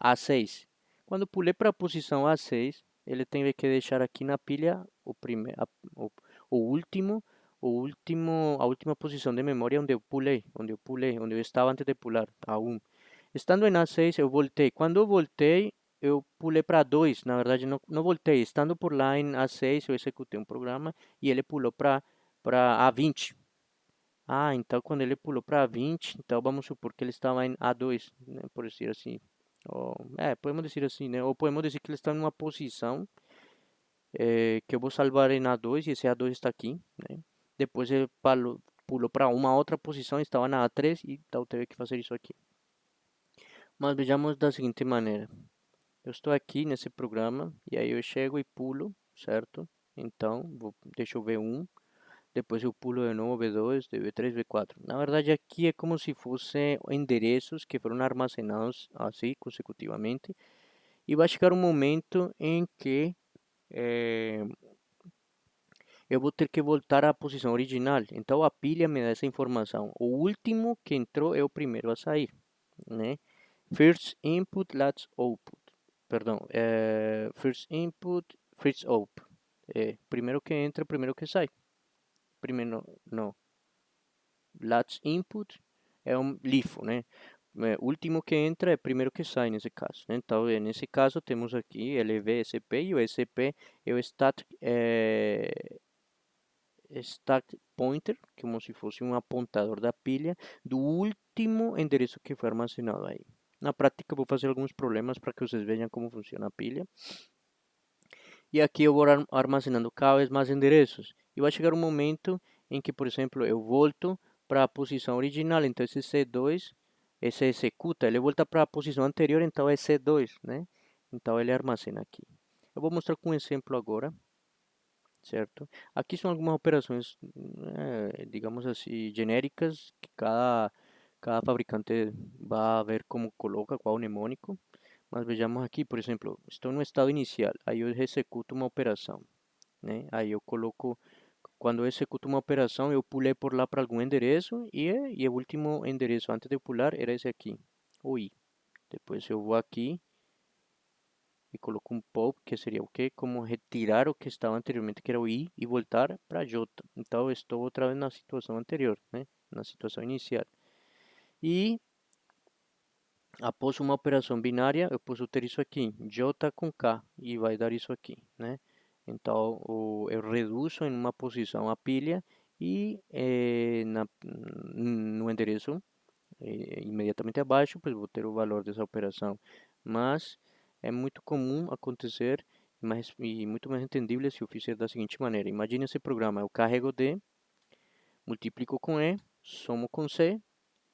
A6. Quando pulei para a posição A6, ele tem que deixar aqui na pilha o, o último, a última posição de memória onde eu pulei, onde eu estava antes de pular, a 1. Estando em A6, eu voltei. Quando eu voltei, eu pulei para 2. Na verdade, não voltei. Estando por lá em A6, eu executei um programa e ele pulou para A20. Ah, então quando ele pulou para 20, então vamos supor que ele estava em A2, né, por dizer assim. Podemos dizer assim, né? Ou podemos dizer que ele está em uma posição que eu vou salvar em A2 e esse A2 está aqui, né? Depois ele pulou para uma outra posição, estava na A3 e então teve que fazer isso aqui. Mas vejamos da seguinte maneira. Eu estou aqui nesse programa e aí eu chego e pulo, certo? Então, deixa eu ver um. Depois eu pulo de novo V2, V3, V4. Na verdade, aqui é como se fossem endereços que foram armazenados assim consecutivamente. E vai chegar um momento em que eu vou ter que voltar à posição original. Então a pilha me dá essa informação. O último que entrou é o primeiro a sair, né? First input, last output. Perdão, first input, first output. Primeiro que entra, primeiro que sai. Primeiro, não. Last input é um LIFO, né? Último que entra é primeiro que sai nesse caso, né? Então, nesse caso, temos aqui LV, SP e o SP é o stack pointer, como se fosse um apontador da pilha do último endereço que foi armazenado aí. Na prática, vou fazer alguns problemas para que vocês vejam como funciona a pilha. E aqui eu vou armazenando cada vez mais endereços. E vai chegar um momento em que, por exemplo, eu volto para a posição original. Então, esse C2, esse executa, ele volta para a posição anterior, então é C2, né? Então, ele armazena aqui. Eu vou mostrar com um exemplo agora, certo? Aqui são algumas operações, digamos assim, genéricas, que cada fabricante vai ver como coloca, qual mnemônico. Mas vejamos aqui, por exemplo, estou no estado inicial, aí eu executo uma operação, né? Aí eu coloco, quando eu executo uma operação, eu pulei por lá para algum endereço e o último endereço antes de eu pular era esse aqui, o I. Depois eu vou aqui e coloco um pop, que seria o quê? Como retirar o que estava anteriormente, que era o I, e voltar para J. Então eu estou outra vez na situação anterior, né? Na situação inicial. E após uma operação binária, eu posso ter isso aqui, J com K, e vai dar isso aqui, né? Então, eu reduzo em uma posição a pilha e no endereço imediatamente abaixo, pois vou ter o valor dessa operação. Mas é muito comum acontecer e muito mais entendível se eu fizer da seguinte maneira. Imagine esse programa, eu carrego D, multiplico com E, somo com C,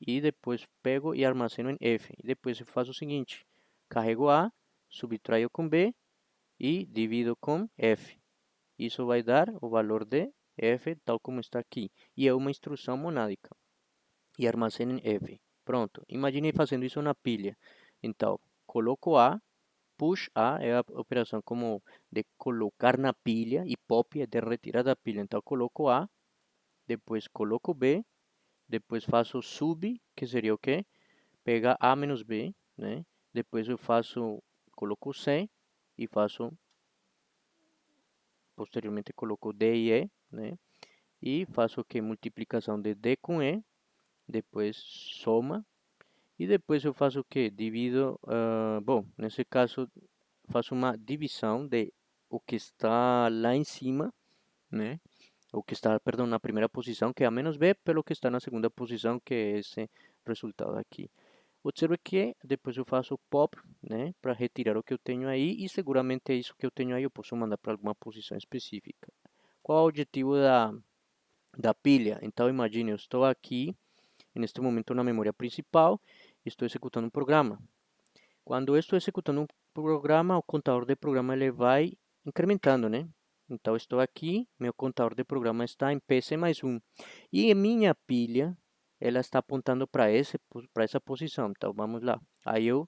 e depois pego e armazeno em F. E depois eu faço o seguinte, carrego A, subtraio com B e divido com F. Isso vai dar o valor de F tal como está aqui. E é uma instrução monádica. E armazeno em F. Pronto. Imagine fazendo isso na pilha. Então, coloco A, push A é a operação como de colocar na pilha e pop é de retirar da pilha. Então, coloco A, depois coloco B, depois faço sub, que seria o quê? Pega A menos B, né? Depois eu coloco C e posteriormente coloco D e E, né? E faço o que? Multiplicação de D com E, depois soma, e depois eu faço o que? Divido, bom, nesse caso faço uma divisão de o que está lá em cima, né? O que está, perdão, na primeira posição, que é A menos B, pelo que está na segunda posição, que é esse resultado aqui. Observe que depois eu faço pop, né, para retirar o que eu tenho aí e seguramente é isso que eu tenho aí eu posso mandar para alguma posição específica. Qual é o objetivo da pilha? Então imagine, eu estou aqui, neste momento na memória principal, estou executando um programa. Quando eu estou executando um programa, o contador de programa ele vai incrementando, né? Então estou aqui, meu contador de programa está em PC mais 1. E em minha pilha, ela está apontando para essa posição. Então vamos lá. Aí eu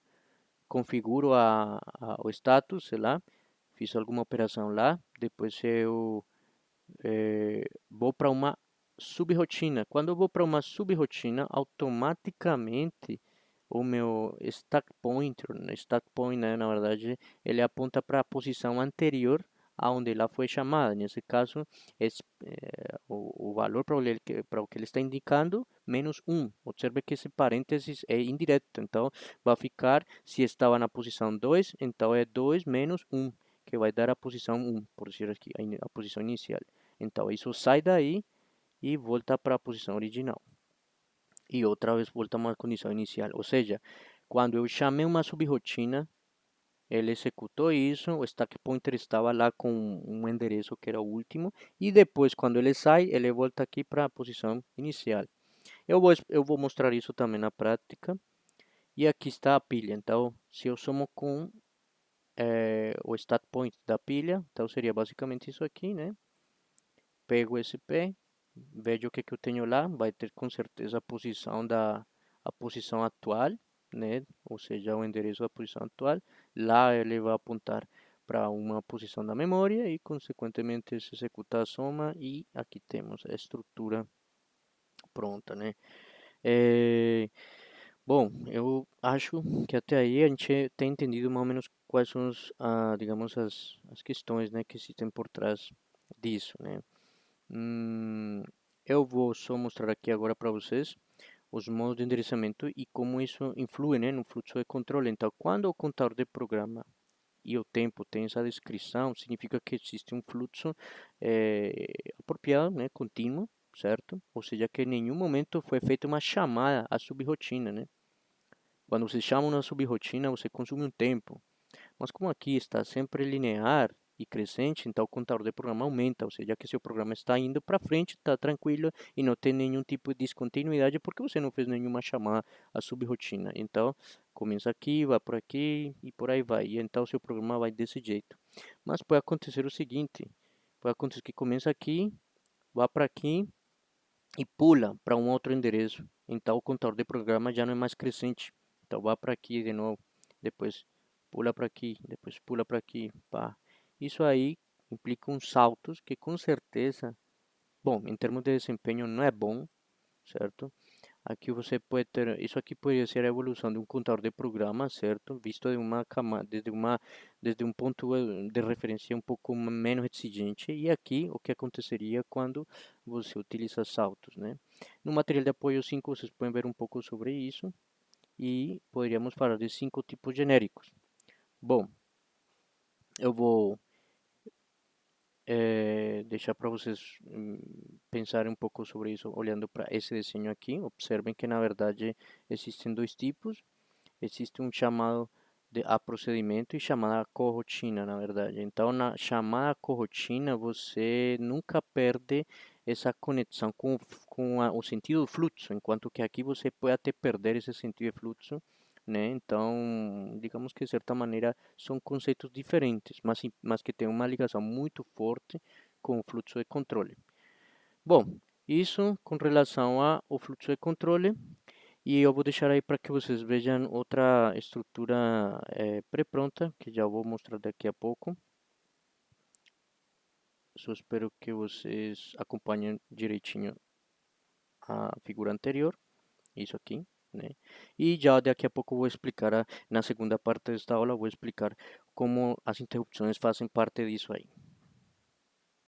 configuro o status, sei lá, fiz alguma operação lá, depois eu vou para uma subrotina. Quando eu vou para uma subrotina, automaticamente o meu stack pointer, stack point, né, na verdade, ele aponta para a posição anterior aonde ela foi chamada. Nesse caso, o valor para o que ele está indicando, menos 1. Observe que esse parênteses é indireto. Então, vai ficar, se estava na posição 2, então é 2 menos 1, que vai dar a posição 1, por dizer aqui, a posição inicial. Então, isso sai daí e volta para a posição original. E outra vez volta a uma condição inicial. Ou seja, quando eu chamei uma subrotina, ele executou isso, o stack pointer estava lá com um endereço que era o último, e depois, quando ele sai, ele volta aqui para a posição inicial. Eu vou mostrar isso também na prática. E aqui está a pilha. Então, se eu somo com o stack point da pilha, então seria basicamente isso aqui, né? Pego esse P, vejo o que eu tenho lá, vai ter com certeza a posição atual, né? Ou seja, o endereço da posição atual. Lá ele vai apontar para uma posição da memória e, consequentemente, se executa a soma e aqui temos a estrutura pronta, né? É, bom, eu acho que até aí a gente tem entendido mais ou menos quais são digamos, as questões, né, que existem por trás disso, né? Hum, eu vou só mostrar aqui agora para vocês os modos de endereçamento e como isso influi, né, no fluxo de controle. Então, quando o contador de programa e o tempo tem essa descrição, significa que existe um fluxo apropriado, né, contínuo, certo? Ou seja, que em nenhum momento foi feita uma chamada à subrotina, né? Quando você chama uma subrotina, você consome um tempo. Mas como aqui está sempre linear e crescente, então o contador de programa aumenta, ou seja, que seu programa está indo para frente, está tranquilo e não tem nenhum tipo de descontinuidade porque você não fez nenhuma chamada à subrotina. Então, começa aqui, vai por aqui e por aí vai. E então seu programa vai desse jeito. Mas pode acontecer o seguinte, pode acontecer que começa aqui, vá para aqui e pula para um outro endereço. Então o contador de programa já não é mais crescente. Então vá para aqui de novo, depois pula para aqui, depois pula para aqui, pá. Isso aí implica uns saltos que com certeza, bom, em termos de desempenho não é bom, certo? Aqui você pode ter, isso aqui pode ser a evolução de um contador de programa, certo? Visto de uma camada, desde um ponto de referência um pouco menos exigente. E aqui o que aconteceria quando você utiliza saltos, né? No material de apoio 5 vocês podem ver um pouco sobre isso e poderíamos falar de 5 tipos genéricos. Bom, eu vou deixar para vocês pensarem um pouco sobre isso olhando para esse desenho aqui. Observem que na verdade existem dois tipos. Existe um chamado a procedimento e chamada corrotina, na verdade. Então, na chamada corrotina, você nunca perde essa conexão com o sentido do fluxo, enquanto que aqui você pode até perder esse sentido de fluxo, né? Então, digamos que de certa maneira são conceitos diferentes, mas que têm uma ligação muito forte com o fluxo de controle. Bom, isso com relação ao fluxo de controle. E eu vou deixar aí para que vocês vejam outra estrutura pré-pronta, que já vou mostrar daqui a pouco. Só espero que vocês acompanhem direitinho a figura anterior, isso aqui, né? E já daqui a pouco eu vou explicar, na segunda parte desta aula, vou explicar como as interrupções fazem parte disso aí.